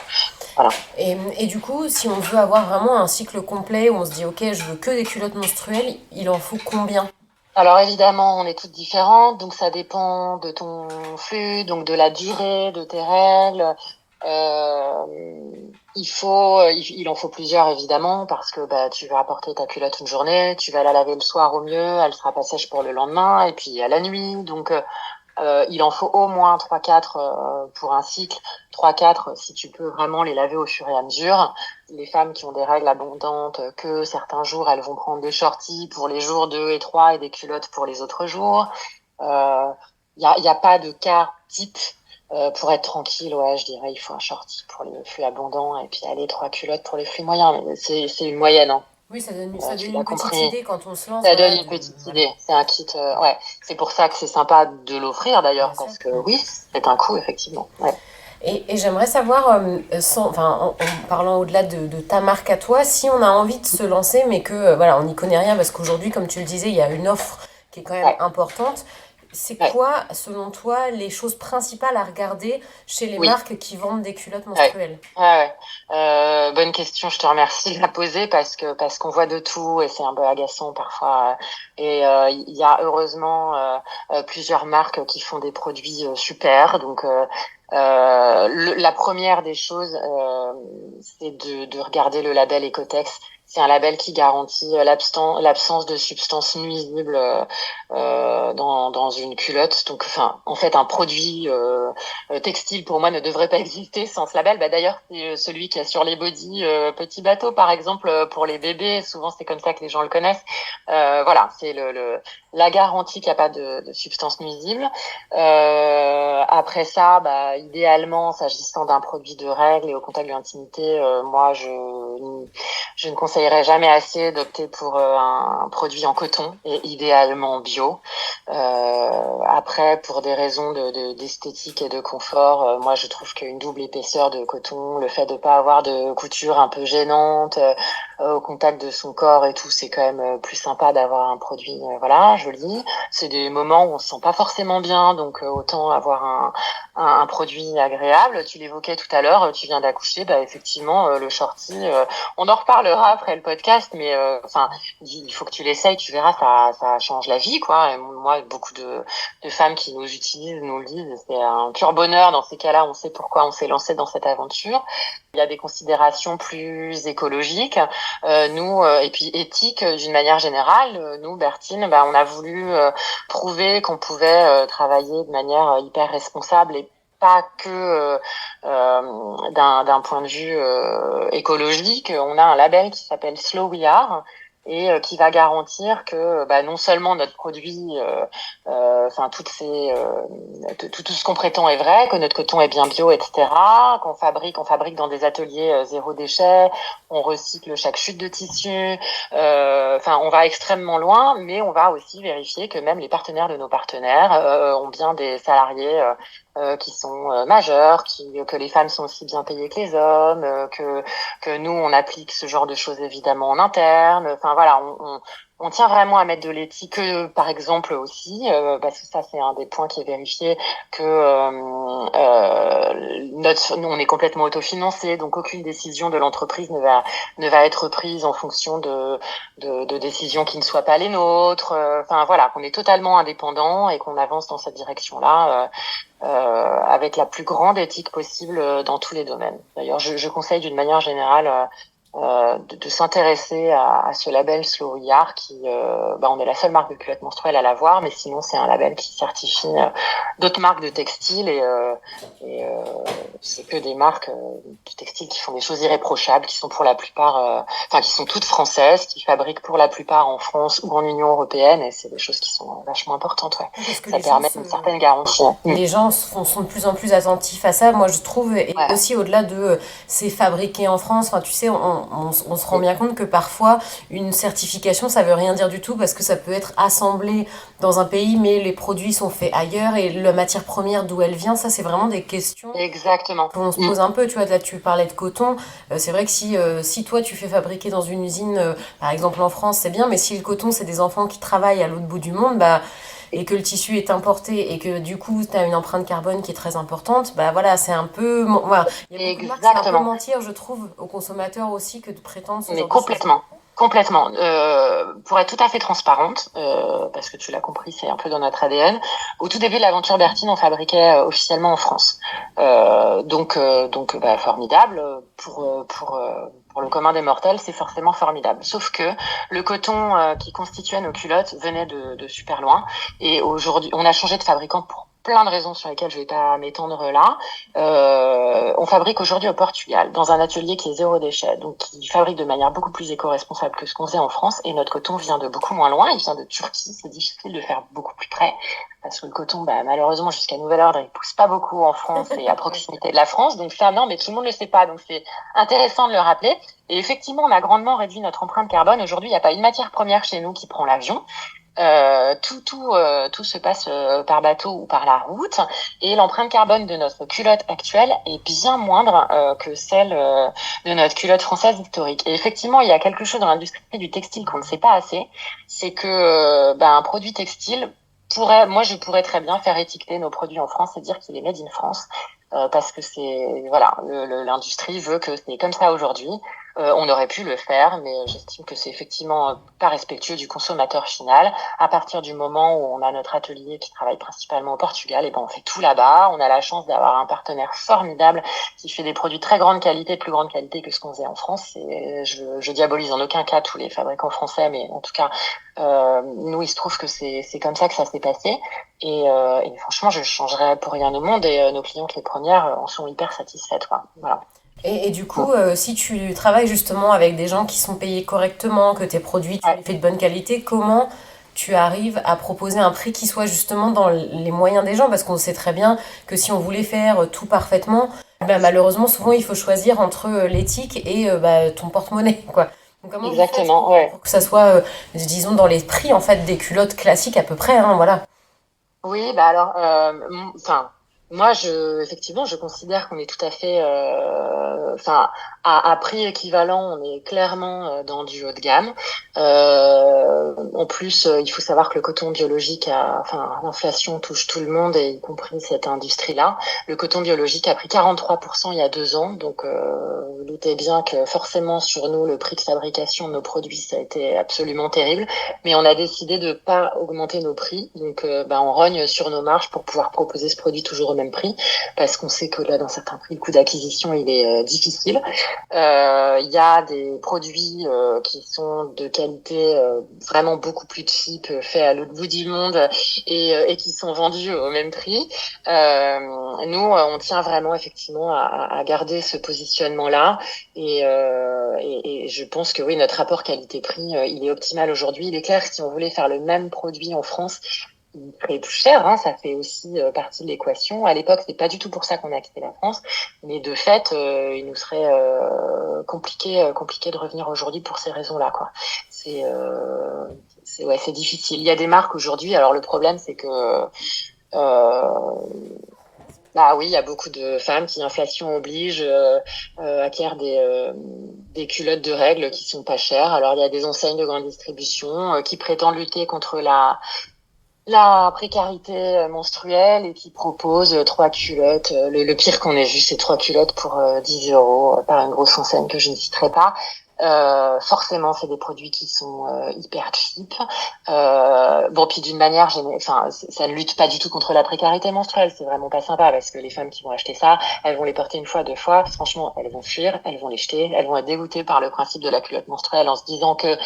Voilà. Et du coup, si on veut avoir vraiment un cycle complet où on se dit ok, je veux que des culottes menstruelles, il en faut combien? Alors évidemment, on est toutes différentes, donc ça dépend de ton flux, donc de la durée de tes règles. Il en faut plusieurs évidemment parce que tu vas apporter ta culotte une journée, tu vas la laver le soir au mieux, elle sera pas sèche pour le lendemain et puis à la nuit. Donc il en faut au moins 3-4 pour un cycle. 3-4 si tu peux vraiment les laver au fur et à mesure. Les femmes qui ont des règles abondantes, que certains jours elles vont prendre des shorties pour les jours 2 et 3 et des culottes pour les autres jours. Y a pas de cas type. Pour être tranquille, je dirais il faut un shorty pour les flux abondants et puis 3 culottes pour les flux moyens. Mais c'est une moyenne, hein. Oui, ça donne une petite idée quand on se lance. Ça donne une petite idée. C'est un kit, C'est pour ça que c'est sympa de l'offrir d'ailleurs, parce que oui, c'est un coût, effectivement. Ouais. Et j'aimerais savoir, en parlant au-delà de ta marque à toi, si on a envie de se lancer, mais que on n'y connaît rien, parce qu'aujourd'hui, comme tu le disais, il y a une offre qui est quand même importante. c'est Ouais. quoi, selon toi, les choses principales à regarder chez les Oui. marques qui vendent des culottes Ouais. menstruelles? Ouais. Bonne question, je te remercie de la poser parce qu'on voit de tout et c'est un peu agaçant parfois. Et il y a heureusement plusieurs marques qui font des produits super. Donc la première des choses, c'est de regarder le label Ecotex. C'est un label qui garantit l'absence de substances nuisibles dans une culotte. Donc, enfin, en fait, un produit textile pour moi ne devrait pas exister sans ce label. Bah, d'ailleurs, c'est celui qui a sur les bodys Petit Bateau, par exemple, pour les bébés. Souvent, c'est comme ça que les gens le connaissent. Voilà, c'est la garantie qu'il n'y a pas de substances nuisibles. Après ça, bah, idéalement, s'agissant d'un produit de règles et au contact de l'intimité, moi, je ne conseillerais jamais assez d'opter pour un produit en coton et idéalement bio. Après, pour des raisons d'esthétique et de confort, moi, je trouve qu'une double épaisseur de coton, le fait de pas avoir de couture un peu gênante au contact de son corps et tout, c'est quand même plus sympa d'avoir un produit, voilà, joli. C'est des moments où on se sent pas forcément bien, donc autant avoir un produit agréable. Tu l'évoquais tout à l'heure, tu viens d'accoucher, bah effectivement, le shorty, on en reparlera après le podcast, mais enfin, il faut que tu l'essayes, tu verras, ça change la vie, quoi. Et moi, beaucoup de femmes qui nous utilisent nous le disent, c'est un pur bonheur. Dans ces cas-là, on sait pourquoi on s'est lancé dans cette aventure. Il y a des considérations plus écologiques, nous et puis éthiques d'une manière générale. Nous, Bertine, bah, on a voulu prouver qu'on pouvait travailler de manière hyper responsable et pas que d'un point de vue écologique. On a un label qui s'appelle Slow We Are et qui va garantir que bah, non seulement notre produit, enfin tout ce qu'on prétend est vrai, que notre coton est bien bio, etc. On fabrique dans des ateliers zéro déchet, on recycle chaque chute de tissu. Enfin, on va extrêmement loin, mais on va aussi vérifier que même les partenaires de nos partenaires ont bien des salariés qui sont majeurs, que les femmes sont aussi bien payées que les hommes, que nous on applique ce genre de choses évidemment en interne. Enfin voilà, on tient vraiment à mettre de l'éthique, par exemple aussi, parce que ça c'est un des points qui est vérifié, que nous on est complètement autofinancé, donc aucune décision de l'entreprise ne va être prise en fonction de décisions qui ne soient pas les nôtres. Enfin voilà, qu'on est totalement indépendant et qu'on avance dans cette direction-là. Avec la plus grande éthique possible dans tous les domaines. D'ailleurs, je conseille d'une manière générale de s'intéresser à ce label Slow Yard qui, on est la seule marque de culottes menstruelles à l'avoir, mais sinon c'est un label qui certifie d'autres marques de textiles et c'est que des marques de textiles qui font des choses irréprochables, qui sont pour la plupart, qui sont toutes françaises, qui fabriquent pour la plupart en France ou en Union européenne, et c'est des choses qui sont vachement importantes. Ouais. Parce que ça permet une certaine garantie. Les gens sont de plus en plus attentifs à ça, moi je trouve, et aussi au-delà de c'est fabriqué en France, enfin tu sais, on se rend bien compte que parfois une certification ça veut rien dire du tout parce que ça peut être assemblé dans un pays mais les produits sont faits ailleurs et la matière première d'où elle vient, ça c'est vraiment des questions. Exactement. On se pose un peu, tu vois, là tu parlais de coton, c'est vrai que si toi tu fais fabriquer dans une usine, par exemple en France c'est bien, mais si le coton c'est des enfants qui travaillent à l'autre bout du monde, et que le tissu est importé et que du coup tu as une empreinte carbone qui est très importante, bah voilà, c'est un peu... Voilà. Il y a beaucoup de marques, c'est un peu mentir, je trouve, aux consommateurs aussi que de prétendre ce genre complètement. de choses. Complètement. Pour être tout à fait transparente, parce que tu l'as compris, c'est un peu dans notre ADN. Au tout début de l'aventure Bertine, on fabriquait officiellement en France. Donc, formidable. Pour le commun des mortels, c'est forcément formidable. Sauf que le coton qui constituait nos culottes venait de super loin. Et aujourd'hui, on a changé de fabricant pour plein de raisons sur lesquelles je vais pas m'étendre là. On fabrique aujourd'hui au Portugal, dans un atelier qui est zéro déchet, donc qui fabrique de manière beaucoup plus éco-responsable que ce qu'on faisait en France. Et notre coton vient de beaucoup moins loin, il vient de Turquie. C'est difficile de faire beaucoup plus près, parce que le coton, malheureusement, jusqu'à nouvel ordre, il pousse pas beaucoup en France et à proximité de la France. Donc ça, non, mais tout le monde le sait pas. Donc c'est intéressant de le rappeler. Et effectivement, on a grandement réduit notre empreinte carbone. Aujourd'hui, il n'y a pas une matière première chez nous qui prend l'avion. Tout se passe par bateau ou par la route, et l'empreinte carbone de notre culotte actuelle est bien moindre que celle de notre culotte française historique. Et effectivement, il y a quelque chose dans l'industrie du textile qu'on ne sait pas assez, c'est que un produit textile je pourrais très bien faire étiqueter nos produits en France et dire qu'il est made in France. Parce que l'industrie veut que c'est comme ça aujourd'hui. On aurait pu le faire, mais j'estime que c'est effectivement pas respectueux du consommateur final. À partir du moment où on a notre atelier qui travaille principalement au Portugal, et ben on fait tout là-bas. On a la chance d'avoir un partenaire formidable qui fait des produits de très grande qualité, plus grande qualité que ce qu'on faisait en France. Et je diabolise en aucun cas tous les fabricants français, mais en tout cas, nous, il se trouve que c'est comme ça que ça s'est passé. Et franchement, je changerais pour rien au monde. Et nos clientes, les premières, en sont hyper satisfaites, quoi. Voilà. Et du coup, si tu travailles justement avec des gens qui sont payés correctement, que tes produits, tu les fais de bonne qualité, comment tu arrives à proposer un prix qui soit justement dans les moyens des gens? Parce qu'on sait très bien que si on voulait faire tout parfaitement, malheureusement, souvent, il faut choisir entre l'éthique et ton porte-monnaie, quoi. Donc, comment Exactement, vous faites pour que ça soit, disons, dans les prix en fait des culottes classiques à peu près, hein, voilà. Oui, bah alors, moi, effectivement, je considère qu'on est tout à fait, à prix équivalent, on est clairement dans du haut de gamme. En plus, il faut savoir que le coton biologique l'inflation touche tout le monde, et y compris cette industrie-là. Le coton biologique a pris 43% il y a 2 ans, donc vous doutez bien que forcément sur nous, le prix de fabrication de nos produits, ça a été absolument terrible. Mais on a décidé de pas augmenter nos prix, donc on rogne sur nos marges pour pouvoir proposer ce produit toujours au même prix, parce qu'on sait que là, dans certains prix, le coût d'acquisition, il est difficile. Il y a des produits qui sont de qualité vraiment beaucoup plus cheap, faits à l'autre bout du monde, et qui sont vendus au même prix. Nous, on tient vraiment effectivement à garder ce positionnement-là, et je pense que oui, notre rapport qualité-prix, il est optimal aujourd'hui. Il est clair que si on voulait faire le même produit en France, il serait plus cher, hein, ça fait aussi partie de l'équation. À l'époque, c'est pas du tout pour ça qu'on a quitté la France, mais de fait, il nous serait compliqué de revenir aujourd'hui pour ces raisons-là, quoi. C'est difficile. Il y a des marques aujourd'hui. Alors le problème, c'est que oui, il y a beaucoup de femmes qui, inflation oblige, acquièrent des culottes de règles qui sont pas chères. Alors il y a des enseignes de grande distribution qui prétendent lutter contre la précarité menstruelle et qui propose 3 culottes. Le pire qu'on ait vu, c'est 3 culottes pour 10 € par une grosse enseigne que je ne citerai pas. Forcément, c'est des produits qui sont hyper cheap. Puis d'une manière, ça ne lutte pas du tout contre la précarité menstruelle. C'est vraiment pas sympa, parce que les femmes qui vont acheter ça, elles vont les porter 1 fois, 2 fois. Franchement, elles vont fuir, elles vont les jeter, elles vont être dégoûtées par le principe de la culotte menstruelle en se disant que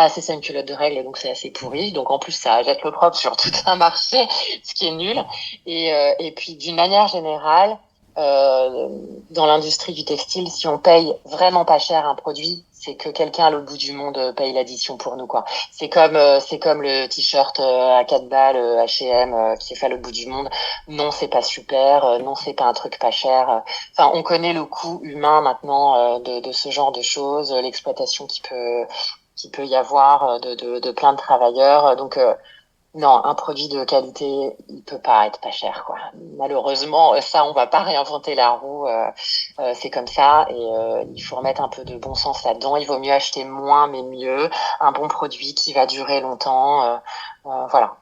c'est ça une culotte de règle, et donc c'est assez pourri. Donc en plus, ça jette l'opprobre sur tout un marché, ce qui est nul. Et puis d'une manière générale, dans l'industrie du textile, si on paye vraiment pas cher un produit, c'est que quelqu'un à l'autre bout du monde paye l'addition pour nous, quoi. C'est comme le t-shirt à 4 balles H&M qui est fait à l'autre bout du monde. Non, c'est pas super. Non, c'est pas un truc pas cher. On connaît le coût humain maintenant de ce genre de choses, l'exploitation qui peut y avoir de plein de travailleurs. Donc non, un produit de qualité, il peut pas être pas cher, quoi. Malheureusement, ça, on va pas réinventer la roue. C'est comme ça, et il faut remettre un peu de bon sens là-dedans. Il vaut mieux acheter moins, mais mieux. Un bon produit qui va durer longtemps. Voilà.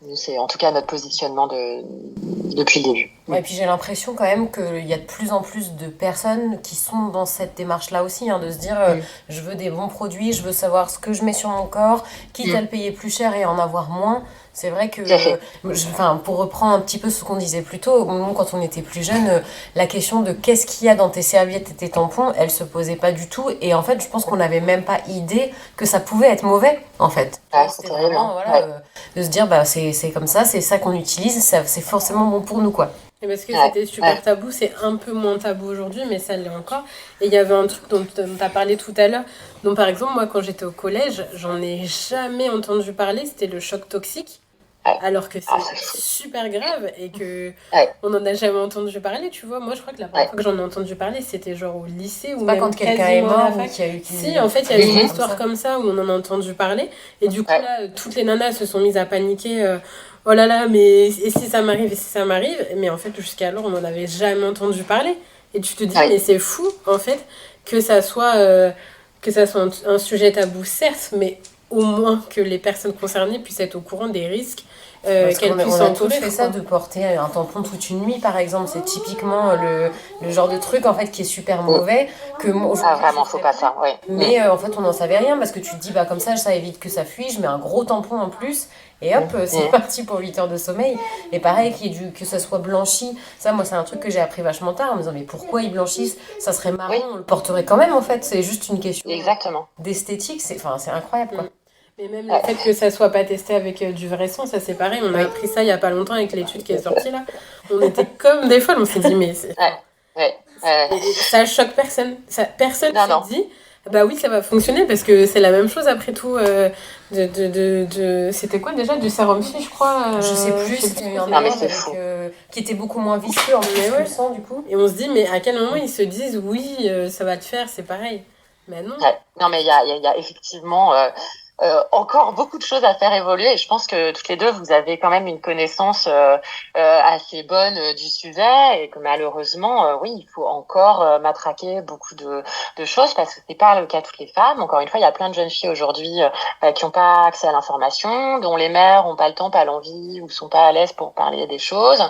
Nous, c'est en tout cas notre positionnement depuis le début. Et puis j'ai l'impression quand même qu'il y a de plus en plus de personnes qui sont dans cette démarche-là aussi, hein, de se dire je veux des bons produits, je veux savoir ce que je mets sur mon corps, quitte à le payer plus cher et en avoir moins. C'est vrai que, pour reprendre un petit peu ce qu'on disait plus tôt, nous, quand on était plus jeunes, la question de qu'est-ce qu'il y a dans tes serviettes et tes tampons, elle se posait pas du tout. Et en fait, je pense qu'on n'avait même pas idée que ça pouvait être mauvais, en fait. C'était vraiment, de se dire, c'est comme ça, c'est ça qu'on utilise, c'est forcément bon pour nous, quoi. Et parce que c'était super tabou, c'est un peu moins tabou aujourd'hui, mais ça l'est encore. Et il y avait un truc dont tu as parlé tout à l'heure. Donc, par exemple, moi, quand j'étais au collège, j'en ai jamais entendu parler, c'était le choc toxique. Alors que c'est super grave et que on n'en a jamais entendu parler, tu vois. Moi, je crois que la première fois que j'en ai entendu parler, c'était genre au lycée, ou pas même quand quelqu'un est mort ou qu'il y a eu Si, en fait, il y a eu une histoire comme ça où on en a entendu parler, et du coup là, toutes les nanas se sont mises à paniquer. Oh là là, mais et si ça m'arrive, et si ça m'arrive. Mais en fait, jusqu'alors, on n'en avait jamais entendu parler. Et tu te dis, mais c'est fou, en fait, que ça soit un sujet tabou, certes, mais au moins que les personnes concernées puissent être au courant des risques Parce qu'elles qu'on a, puissent on a en tous courir, fait ça quoi. de porter un tampon toute une nuit, par exemple. C'est typiquement le genre de truc en fait qui est super Mm. mauvais que moi, Ah, aujourd'hui je vraiment, faut ferais pas plus. ça, ouais. Mais en fait, on n'en savait rien parce que tu te dis, bah comme ça évite que ça fuit. Je mets un gros tampon en plus et hop, c'est Mm. parti pour 8 heures de sommeil. Et pareil, que ça soit blanchi. Ça, moi, c'est un truc que j'ai appris vachement tard en me disant, mais pourquoi ils blanchissent? Ça serait marrant, Oui, on le porterait quand même en fait. C'est juste une question exactement. d'esthétique. C'est incroyable quoi. Mm. Mais même le Ouais, fait que ça soit pas testé avec du vrai sang, ça c'est pareil. On a Oui. appris ça il y a pas longtemps avec l'étude qui est sortie là. On était comme des folles. On s'est dit, mais c'est. ouais, ouais. Et ça choque personne. Personne Non, s'est non. dit, bah oui, ça va fonctionner parce que c'est la même chose après tout. C'était quoi déjà? Du sérum fi, je crois. Je sais Je plus, sais c'était plus eu trop, un Non, mais mélange c'est avec fou. qui était beaucoup moins visqueux en plus Mais que ouais. le sang du coup. Et on se dit, mais à quel moment ils se disent, oui, ça va te faire, c'est pareil. Mais non. Ouais. Non, mais il y a effectivement encore beaucoup de choses à faire évoluer. Et je pense que toutes les deux, vous avez quand même une connaissance assez bonne du sujet et que malheureusement, oui, il faut encore matraquer beaucoup de choses parce que c'est pas le cas de toutes les femmes. Encore une fois, il y a plein de jeunes filles aujourd'hui qui n'ont pas accès à l'information, dont les mères n'ont pas le temps, pas l'envie ou sont pas à l'aise pour parler des choses.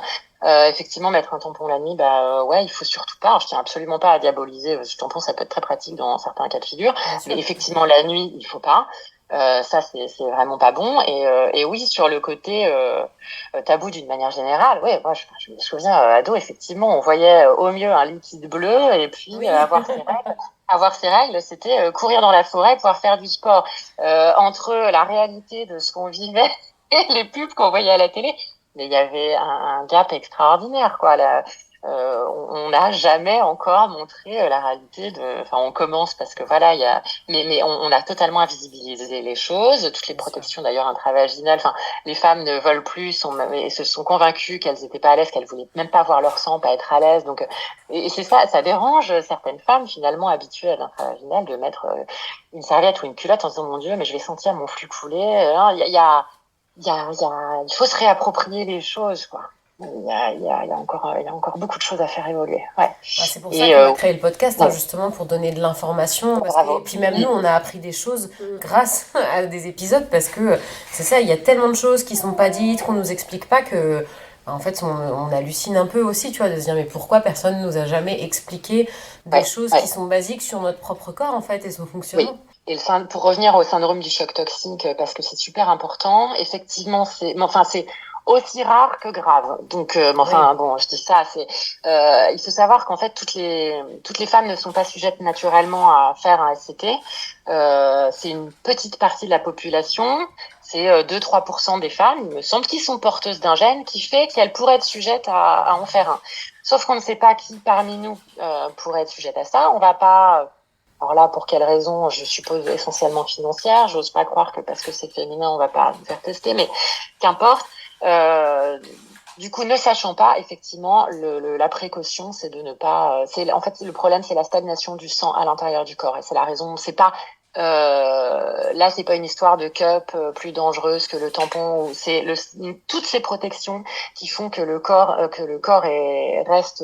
Effectivement, mettre un tampon la nuit, ouais, il faut surtout pas. Alors, je tiens absolument pas à diaboliser. Ce tampon, ça peut être très pratique dans certains cas de figure, Bien sûr. mais effectivement, la nuit, il faut pas. Ça, c'est vraiment pas bon. Et oui, sur le côté tabou d'une manière générale, ouais, moi, je me souviens, ado, effectivement, on voyait au mieux un liquide bleu et puis Oui. avoir ses règles. Avoir ses règles, c'était courir dans la forêt, pouvoir faire du sport. Entre la réalité de ce qu'on vivait et les pubs qu'on voyait à la télé, mais il y avait un gap extraordinaire, quoi. On n'a jamais encore montré la réalité de. Enfin, on commence parce que voilà, il y a. Mais on a totalement invisibilisé les choses. Toutes les Bien sûr. protections d'ailleurs intravaginales. Enfin, les femmes ne veulent plus, et se sont convaincues qu'elles n'étaient pas à l'aise, qu'elles voulaient même pas voir leur sang, pas être à l'aise. Donc, et c'est ça, ça dérange certaines femmes finalement habituées à l'intravaginal de mettre une serviette ou une culotte en se disant mon Dieu, mais je vais sentir mon flux couler. Il faut se réapproprier les choses, quoi. Il y a encore beaucoup de choses à faire évoluer. Ouais. C'est pour ça Et qu'on a créé le podcast, ouais. justement, pour donner de l'information. Bravo. Et puis même nous, on a appris des choses grâce à des épisodes, parce que c'est ça, il y a tellement de choses qui sont pas dites, qu'on nous explique pas, que en fait, on hallucine un peu aussi, tu vois, de se dire, mais pourquoi personne nous a jamais expliqué des choses qui sont basiques sur notre propre corps, en fait, et son fonctionnement. Oui. Et pour revenir au syndrome du choc toxique, parce que c'est super important, effectivement, c'est aussi rare que grave. Donc, bon, je dis ça, il faut savoir qu'en fait, toutes les femmes ne sont pas sujettes naturellement à faire un SCT. C'est une petite partie de la population. C'est 2-3% des femmes, il me semble, qui sont porteuses d'un gène qui fait qu'elles pourraient être sujettes à en faire un. Sauf qu'on ne sait pas qui parmi nous pourrait être sujette à ça. On va pas. Alors là, pour quelle raison? Je suppose essentiellement financière. J'ose pas croire que parce que c'est féminin, on va pas nous faire tester, mais qu'importe. Du coup, ne sachant pas, effectivement, la précaution, c'est de ne pas. En fait, le problème, c'est la stagnation du sang à l'intérieur du corps, et c'est la raison. C'est pas. Là, c'est pas une histoire de cup plus dangereuse que le tampon. Toutes ces protections qui font que le corps reste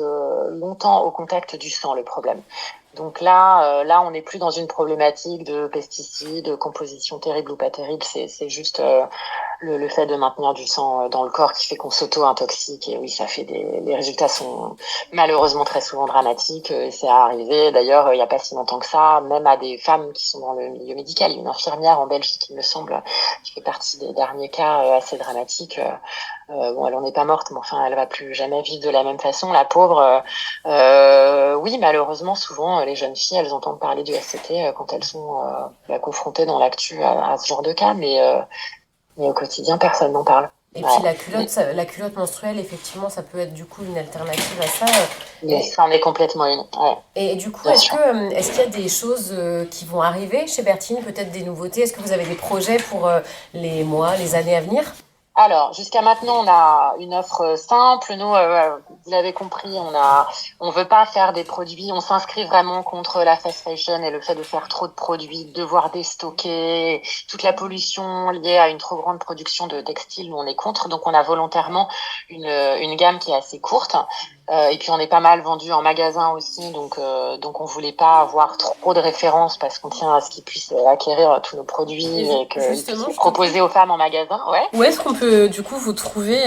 longtemps au contact du sang, le problème. Donc là, on n'est plus dans une problématique de pesticides, de composition terrible ou pas terrible. C'est juste le fait de maintenir du sang dans le corps qui fait qu'on s'auto-intoxique. Et oui, ça fait les résultats sont malheureusement très souvent dramatiques. Et c'est arrivé. D'ailleurs, il n'y a pas si longtemps que ça, même à des femmes qui sont dans le milieu médical. Il y a une infirmière en Belgique, il me semble, qui fait partie des derniers cas assez dramatiques. Bon, elle en est pas morte, mais enfin, elle va plus jamais vivre de la même façon, la pauvre. Oui, malheureusement, souvent, les jeunes filles, elles entendent parler du SCT quand elles sont confrontées dans l'actu à ce genre de cas, mais au quotidien, personne n'en parle. Et puis la culotte menstruelle, effectivement, ça peut être du coup une alternative à ça. Mais ça en est complètement une. Ouais. Et du coup, Bien est-ce sûr. qu'il y a des choses qui vont arriver chez Bertine, peut-être des nouveautés? Est-ce que vous avez des projets pour les mois, les années à venir? Alors, jusqu'à maintenant, on a une offre simple. Nous, vous l'avez compris, on veut pas faire des produits. On s'inscrit vraiment contre la fast fashion et le fait de faire trop de produits, de devoir déstocker, toute la pollution liée à une trop grande production de textiles. Nous, on est contre. Donc, on a volontairement une gamme qui est assez courte. Et puis on est pas mal vendu en magasin aussi, donc on voulait pas avoir trop de références parce qu'on tient à ce qu'ils puissent acquérir tous nos produits et qu'ils puissent les proposer aux femmes en magasin. Ouais. Où est-ce qu'on peut du coup vous trouver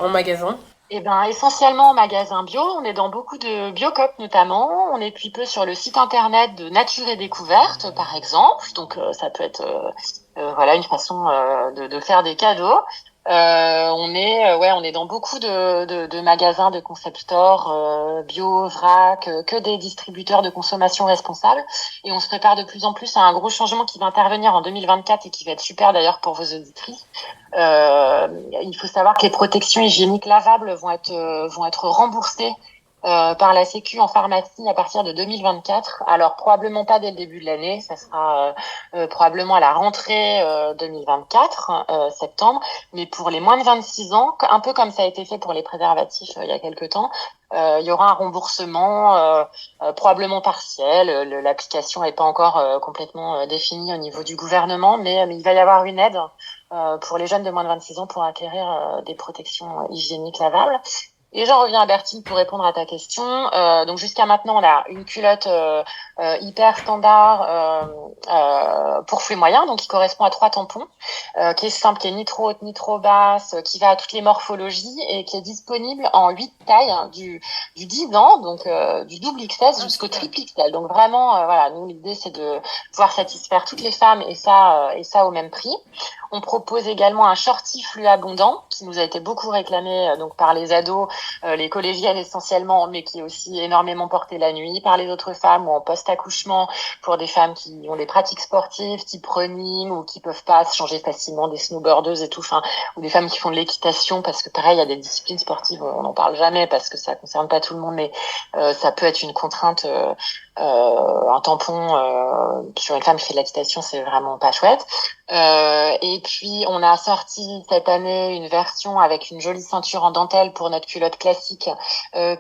en magasin? Eh ben, essentiellement en magasin bio. On est dans beaucoup de Biocoop notamment. On est puis peu sur le site internet de Nature et Découverte, par exemple. Donc ça peut être voilà une façon de faire des cadeaux. On est dans beaucoup de magasins de concept store bio, vrac, que des distributeurs de consommation responsable. Et on se prépare de plus en plus à un gros changement qui va intervenir en 2024 et qui va être super d'ailleurs pour vos auditrices. Il faut savoir que les protections hygiéniques lavables vont être remboursées par la Sécu en pharmacie à partir de 2024. Alors probablement pas dès le début de l'année, ça sera probablement à la rentrée 2024, septembre. Mais pour les moins de 26 ans, un peu comme ça a été fait pour les préservatifs il y a quelque temps, il y aura un remboursement probablement partiel. L'application n'est pas encore complètement définie au niveau du gouvernement, mais il va y avoir une aide pour les jeunes de moins de 26 ans pour acquérir des protections hygiéniques lavables. Et j'en reviens à Bertine pour répondre à ta question. Donc jusqu'à maintenant, on a une culotte hyper standard pour flux moyen, donc qui correspond à 3 tampons, qui est simple, qui est ni trop haute ni trop basse, qui va à toutes les morphologies et qui est disponible en 8 tailles, du 10 ans, donc du double XS jusqu'au triple XL. Donc vraiment, voilà, nous l'idée c'est de pouvoir satisfaire toutes les femmes et ça au même prix. On propose également un shorty flux abondant qui nous a été beaucoup réclamé donc par les ados, les collégiennes essentiellement, mais qui est aussi énormément porté la nuit par les autres femmes ou en post-accouchement pour des femmes qui ont des pratiques sportives type running ou qui peuvent pas se changer facilement, des snowboardeuses et tout, enfin, ou des femmes qui font de l'équitation parce que pareil, il y a des disciplines sportives, on n'en parle jamais parce que ça concerne pas tout le monde, mais ça peut être une contrainte. Un tampon sur une femme qui fait de l'équitation, c'est vraiment pas chouette. Et puis on a sorti cette année une version avec une jolie ceinture en dentelle pour notre culotte classique,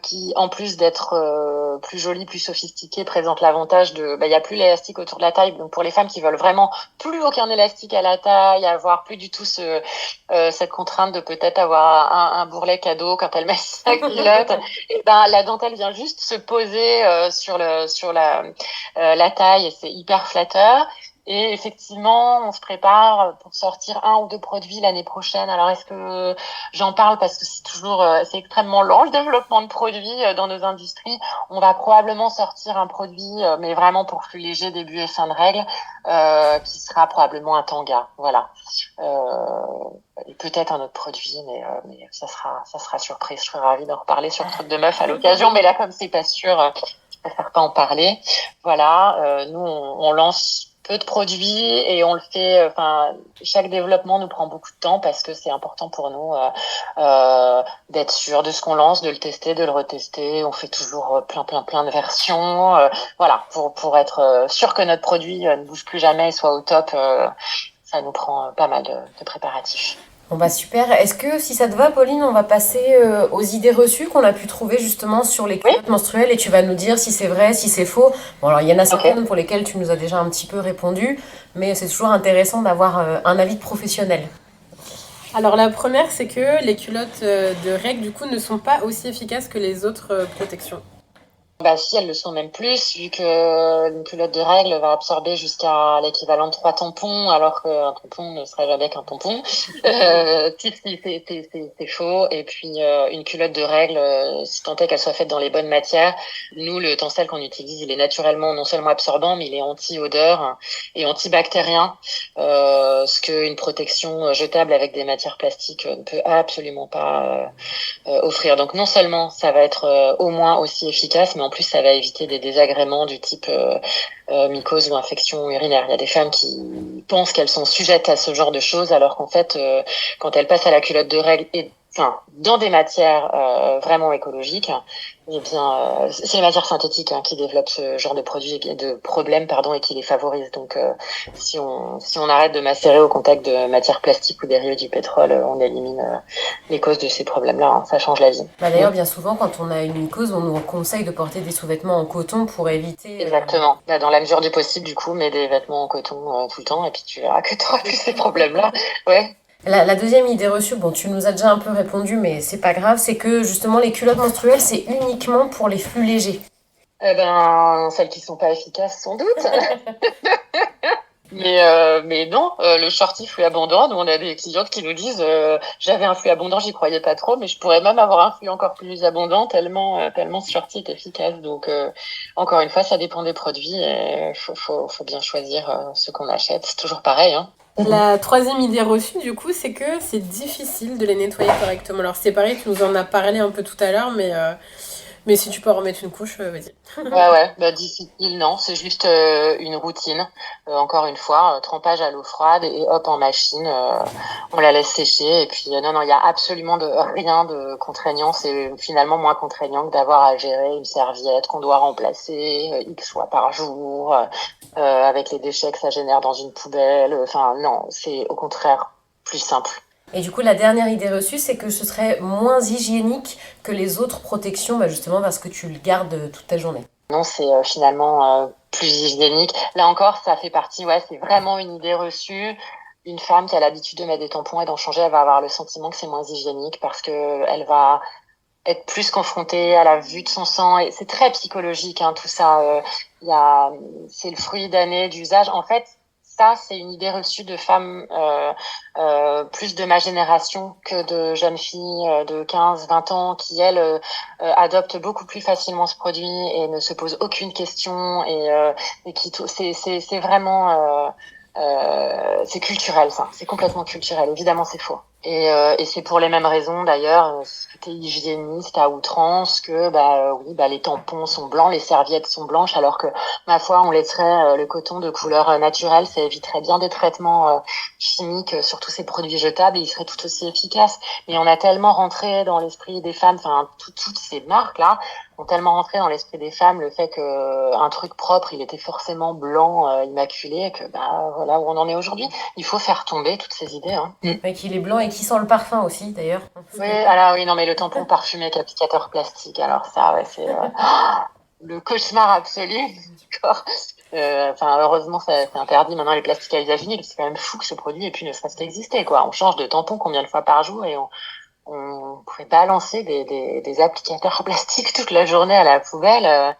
qui en plus d'être plus jolie, plus sophistiquée, présente l'avantage de, il y a plus l'élastique autour de la taille. Donc pour les femmes qui veulent vraiment plus aucun élastique à la taille, avoir plus du tout cette contrainte de peut-être avoir un bourrelet cadeau quand elle met sa culotte, et la dentelle vient juste se poser sur la taille et c'est hyper flatteur. Et effectivement, on se prépare pour sortir 1 ou 2 produits l'année prochaine. Alors, est-ce que j'en parle parce que c'est extrêmement lent le développement de produits dans nos industries. On va probablement sortir un produit, mais vraiment pour plus léger, début et fin de règle, qui sera probablement un tanga. Voilà. Et peut-être un autre produit, mais ça sera surprise. Je serais ravie d'en reparler sur le truc de meuf à l'occasion, mais là, comme c'est pas sûr, je préfère pas en parler. Voilà. Nous, on lance peu de produits et on le fait, chaque développement nous prend beaucoup de temps parce que c'est important pour nous d'être sûr de ce qu'on lance, de le tester, de le retester. On fait toujours plein de versions, voilà, pour être sûr que notre produit ne bouge plus jamais et soit au top. Ça nous prend pas mal de préparatifs. Bon super. Est-ce que si ça te va, Pauline, on va passer aux idées reçues qu'on a pu trouver justement sur les culottes menstruelles et tu vas nous dire si c'est vrai, si c'est faux. Bon alors il y en a certaines pour lesquelles tu nous as déjà un petit peu répondu, mais c'est toujours intéressant d'avoir un avis de professionnel. Alors la première, c'est que les culottes de règles du coup ne sont pas aussi efficaces que les autres protections. Si, elles le sont même plus, vu que une culotte de règle va absorber jusqu'à l'équivalent de 3 tampons, alors qu'un tampon ne serait jamais qu'un tampon. C'est faux. Et puis, une culotte de règle, si tant est qu'elle soit faite dans les bonnes matières, nous, le tencel qu'on utilise, il est naturellement non seulement absorbant, mais il est anti-odeur et antibactérien, ce qu'une protection jetable avec des matières plastiques ne peut absolument pas offrir. Donc, non seulement ça va être au moins aussi efficace, mais en plus, ça va éviter des désagréments du type mycose ou infection urinaire. Il y a des femmes qui pensent qu'elles sont sujettes à ce genre de choses, alors qu'en fait, quand elles passent à la culotte de règle, dans des matières vraiment écologiques, eh bien, c'est les matières synthétiques qui développent ce genre de produits, de problèmes, et qui les favorisent. Donc, si on arrête de macérer au contact de matières plastiques ou dérivées du pétrole, on élimine les causes de ces problèmes-là. Ça change la vie. D'ailleurs, bien souvent, quand on a une mycose, on nous conseille de porter des sous-vêtements en coton pour éviter... Exactement. Dans la mesure du possible, du coup, mets des vêtements en coton tout le temps et puis tu verras que tu auras plus ces problèmes-là. Ouais. La deuxième idée reçue, bon, tu nous as déjà un peu répondu, mais c'est pas grave, c'est que justement les culottes menstruelles, c'est uniquement pour les flux légers. Eh ben, celles qui sont pas efficaces, sans doute. Mais non, le shorty flux abondant, nous on a des clientes qui nous disent j'avais un flux abondant, j'y croyais pas trop, mais je pourrais même avoir un flux encore plus abondant tellement ce shorty est efficace. Donc encore une fois, ça dépend des produits et faut bien choisir ce qu'on achète. C'est toujours pareil, hein. La troisième idée reçue, du coup, c'est que c'est difficile de les nettoyer correctement. Alors, c'est pareil, tu nous en as parlé un peu tout à l'heure, mais si tu peux en remettre une couche, vas-y. Ouais, bah difficile, non, c'est juste une routine. Encore une fois, trempage à l'eau froide et hop en machine, on la laisse sécher. Et puis non, il y a absolument rien de contraignant. C'est finalement moins contraignant que d'avoir à gérer une serviette qu'on doit remplacer X fois par jour, avec les déchets que ça génère dans une poubelle. Enfin non, c'est au contraire plus simple. Et du coup, la dernière idée reçue, c'est que ce serait moins hygiénique que les autres protections, bah justement parce que tu le gardes toute ta journée. Non, c'est finalement plus hygiénique. Là encore, ça fait partie, ouais, c'est vraiment une idée reçue. Une femme qui a l'habitude de mettre des tampons et d'en changer, elle va avoir le sentiment que c'est moins hygiénique parce que elle va être plus confrontée à la vue de son sang. Et c'est très psychologique, hein, tout ça. C'est le fruit d'années d'usage. En fait, ça, c'est une idée reçue de femmes plus de ma génération que de jeunes filles de 15, 20 ans qui, elles, adoptent beaucoup plus facilement ce produit et ne se posent aucune question et qui, c'est vraiment, c'est culturel, ça. C'est complètement culturel. Évidemment, c'est faux. Et c'est pour les mêmes raisons, d'ailleurs, c'était hygiéniste à outrance que, oui, les tampons sont blancs, les serviettes sont blanches, alors que, ma foi, on laisserait le coton de couleur naturelle, ça éviterait bien des traitements chimiques sur tous ces produits jetables et ils seraient tout aussi efficaces. Mais on a tellement rentré dans l'esprit des femmes, enfin, toutes ces marques-là, ont tellement rentré dans l'esprit des femmes le fait que un truc propre, il était forcément blanc, immaculé, que voilà où on en est aujourd'hui. Il faut faire tomber toutes ces idées. Hein. Et qu'il est blanc et qui sent le parfum aussi, d'ailleurs. Oui, alors oui, non, mais le tampon parfumé avec applicateur plastique, alors ça, ouais, c'est le cauchemar absolu. D'accord. Enfin, heureusement, c'est interdit maintenant les plastiques à usage unique. C'est quand même fou que ce produit ait pu ne serait-ce qu'exister, quoi. On change de tampon combien de fois par jour et on pourrait balancer des applicateurs plastiques toute la journée à la poubelle.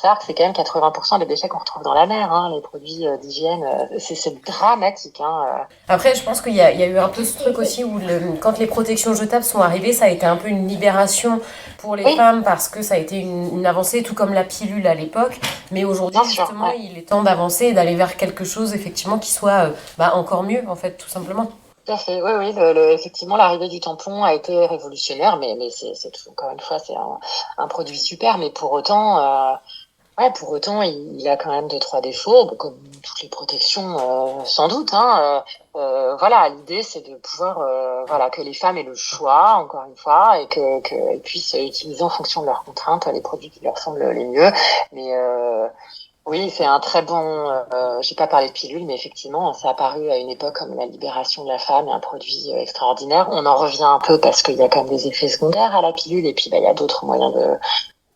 Faire que c'est quand même 80% des déchets qu'on retrouve dans la mer, hein, les produits d'hygiène. C'est dramatique. Hein. Après, je pense qu'il y a eu un peu ce truc aussi où quand les protections jetables sont arrivées, ça a été un peu une libération pour les femmes parce que ça a été une avancée, tout comme la pilule à l'époque. Mais aujourd'hui, justement, il est temps d'avancer et d'aller vers quelque chose, effectivement, qui soit encore mieux, en fait, tout simplement. Tout à fait, oui, effectivement, l'arrivée du tampon a été révolutionnaire, mais c'est encore une fois, c'est un produit super, mais pour autant, il a quand même 2-3 défauts, comme toutes les protections, sans doute. Hein, voilà, l'idée, c'est de pouvoir, que les femmes aient le choix, encore une fois, et qu'elles puissent utiliser en fonction de leurs contraintes les produits qui leur semblent les mieux, mais oui, c'est un très bon. J'ai pas parlé de pilule, mais effectivement, ça a apparu à une époque comme la libération de la femme, un produit extraordinaire. On en revient un peu parce qu'il y a quand même des effets secondaires à la pilule, et puis il y a d'autres moyens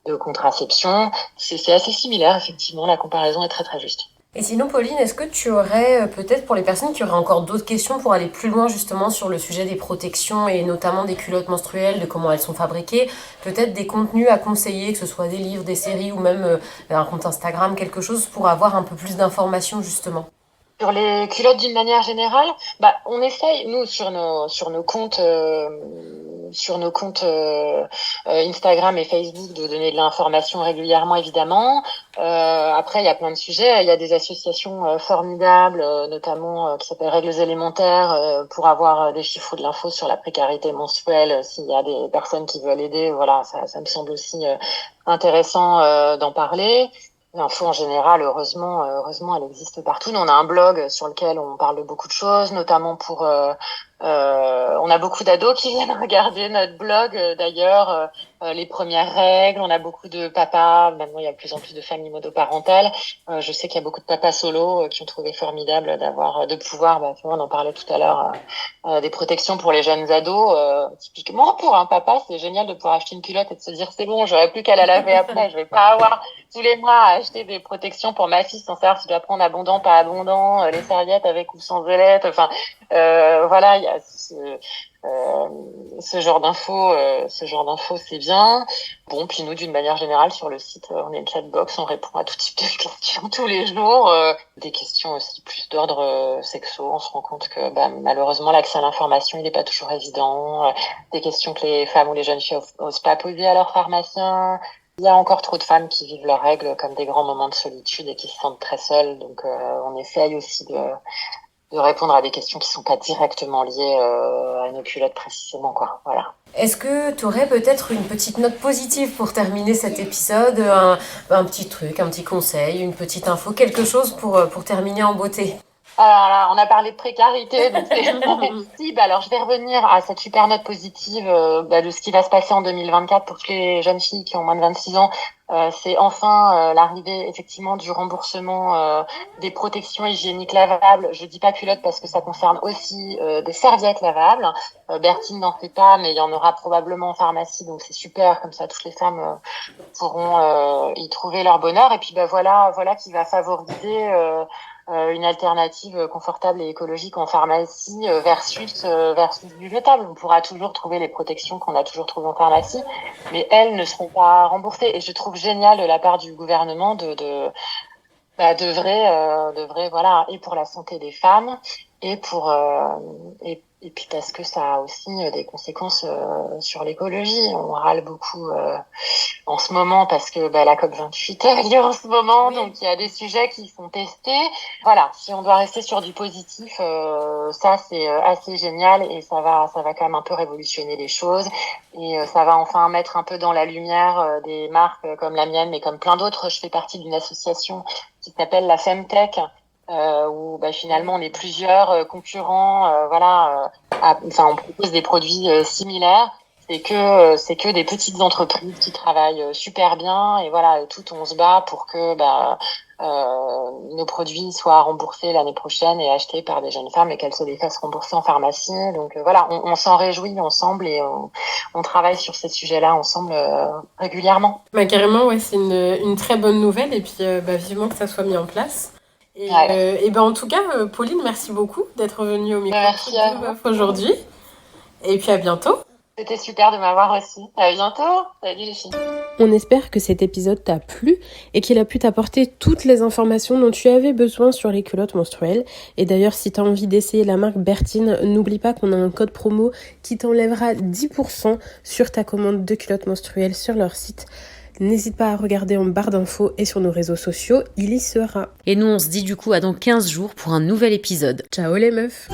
de contraception. C'est assez similaire, effectivement. La comparaison est très très juste. Et sinon, Pauline, est-ce que tu aurais, peut-être pour les personnes qui auraient encore d'autres questions pour aller plus loin justement sur le sujet des protections et notamment des culottes menstruelles, de comment elles sont fabriquées, peut-être des contenus à conseiller, que ce soit des livres, des séries ou même un compte Instagram, quelque chose pour avoir un peu plus d'informations justement? Sur les culottes d'une manière générale, on essaye, nous, sur nos comptes Instagram et Facebook, de donner de l'information régulièrement, évidemment. Après, il y a plein de sujets. Il y a des associations formidables, notamment qui s'appellent Règles élémentaires, pour avoir des chiffres ou de l'info sur la précarité menstruelle. S'il y a des personnes qui veulent aider, voilà, ça me semble aussi intéressant d'en parler. L'info en général, heureusement, elle existe partout. Nous, on a un blog sur lequel on parle de beaucoup de choses, notamment pour... on a beaucoup d'ados qui viennent regarder notre blog, d'ailleurs, les premières règles. On a beaucoup de papas. Maintenant, il y a de plus en plus de familles monoparentales. Je sais qu'il y a beaucoup de papas solos qui ont trouvé formidable de pouvoir, on en parlait tout à l'heure, des protections pour les jeunes ados. Typiquement, pour un papa, c'est génial de pouvoir acheter une culotte et de se dire, c'est bon, j'aurai plus qu'à la laver après. Je vais pas avoir tous les mois à acheter des protections pour ma fille sans savoir si je dois prendre abondant, pas abondant, les serviettes avec ou sans ailettes. Enfin, voilà, il y a ce genre d'infos, c'est bien. Bon, puis nous, d'une manière générale, sur le site, on a une chatbox, on répond à tout type de questions tous les jours. Des questions aussi plus d'ordre sexo. On se rend compte que malheureusement, l'accès à l'information, il n'est pas toujours évident. Des questions que les femmes ou les jeunes filles osent pas poser à leur pharmacien. Il y a encore trop de femmes qui vivent leurs règles comme des grands moments de solitude et qui se sentent très seules. Donc, on essaye aussi de répondre à des questions qui sont pas directement liées à nos culottes précisément, quoi. Voilà. Est-ce que tu aurais peut-être une petite note positive pour terminer cet épisode, un petit truc, un petit conseil, une petite info, quelque chose pour terminer en beauté? Alors là, on a parlé de précarité, donc c'est possible. Alors, je vais revenir à cette super note positive de ce qui va se passer en 2024 pour toutes les jeunes filles qui ont moins de 26 ans. C'est enfin l'arrivée effectivement du remboursement des protections hygiéniques lavables. Je dis pas culottes parce que ça concerne aussi des serviettes lavables. Bertine n'en fait pas, mais il y en aura probablement en pharmacie, donc c'est super. Comme ça, toutes les femmes pourront y trouver leur bonheur. Et puis voilà qui va favoriser une alternative confortable et écologique en pharmacie versus du jetable. On pourra toujours trouver les protections qu'on a toujours trouvées en pharmacie, mais elles ne seront pas remboursées. Et je trouve génial de la part du gouvernement de vrai, voilà, et pour la santé des femmes et et puis parce que ça a aussi des conséquences sur l'écologie. On râle beaucoup en ce moment parce que la COP28 a lieu en ce moment, oui. Donc il y a des sujets qui sont testés. Voilà, si on doit rester sur du positif, ça c'est assez génial et ça va quand même un peu révolutionner les choses et ça va enfin mettre un peu dans la lumière des marques comme la mienne, mais comme plein d'autres. Je fais partie d'une association qui s'appelle la Femtech, où finalement on est plusieurs concurrents, on propose des produits similaires. C'est que des petites entreprises qui travaillent super bien et voilà, on se bat pour que nos produits soient remboursés l'année prochaine et achetés par des jeunes femmes et qu'elles se les fassent rembourser en pharmacie. Donc voilà, on s'en réjouit ensemble et on travaille sur ces sujets-là ensemble régulièrement. Carrément, ouais, c'est une très bonne nouvelle et puis vivement que ça soit mis en place. Et en tout cas, Pauline, merci beaucoup d'être venue au micro de Meuf aujourd'hui. Et puis à bientôt. C'était super de m'avoir reçu. À bientôt. Salut les filles. On espère que cet épisode t'a plu et qu'il a pu t'apporter toutes les informations dont tu avais besoin sur les culottes menstruelles. Et d'ailleurs, si t'as envie d'essayer la marque Bertine, n'oublie pas qu'on a un code promo qui t'enlèvera 10% sur ta commande de culottes menstruelles sur leur site. N'hésite pas à regarder en barre d'infos et sur nos réseaux sociaux, il y sera. Et nous, on se dit du coup à dans 15 jours pour un nouvel épisode. Ciao les meufs!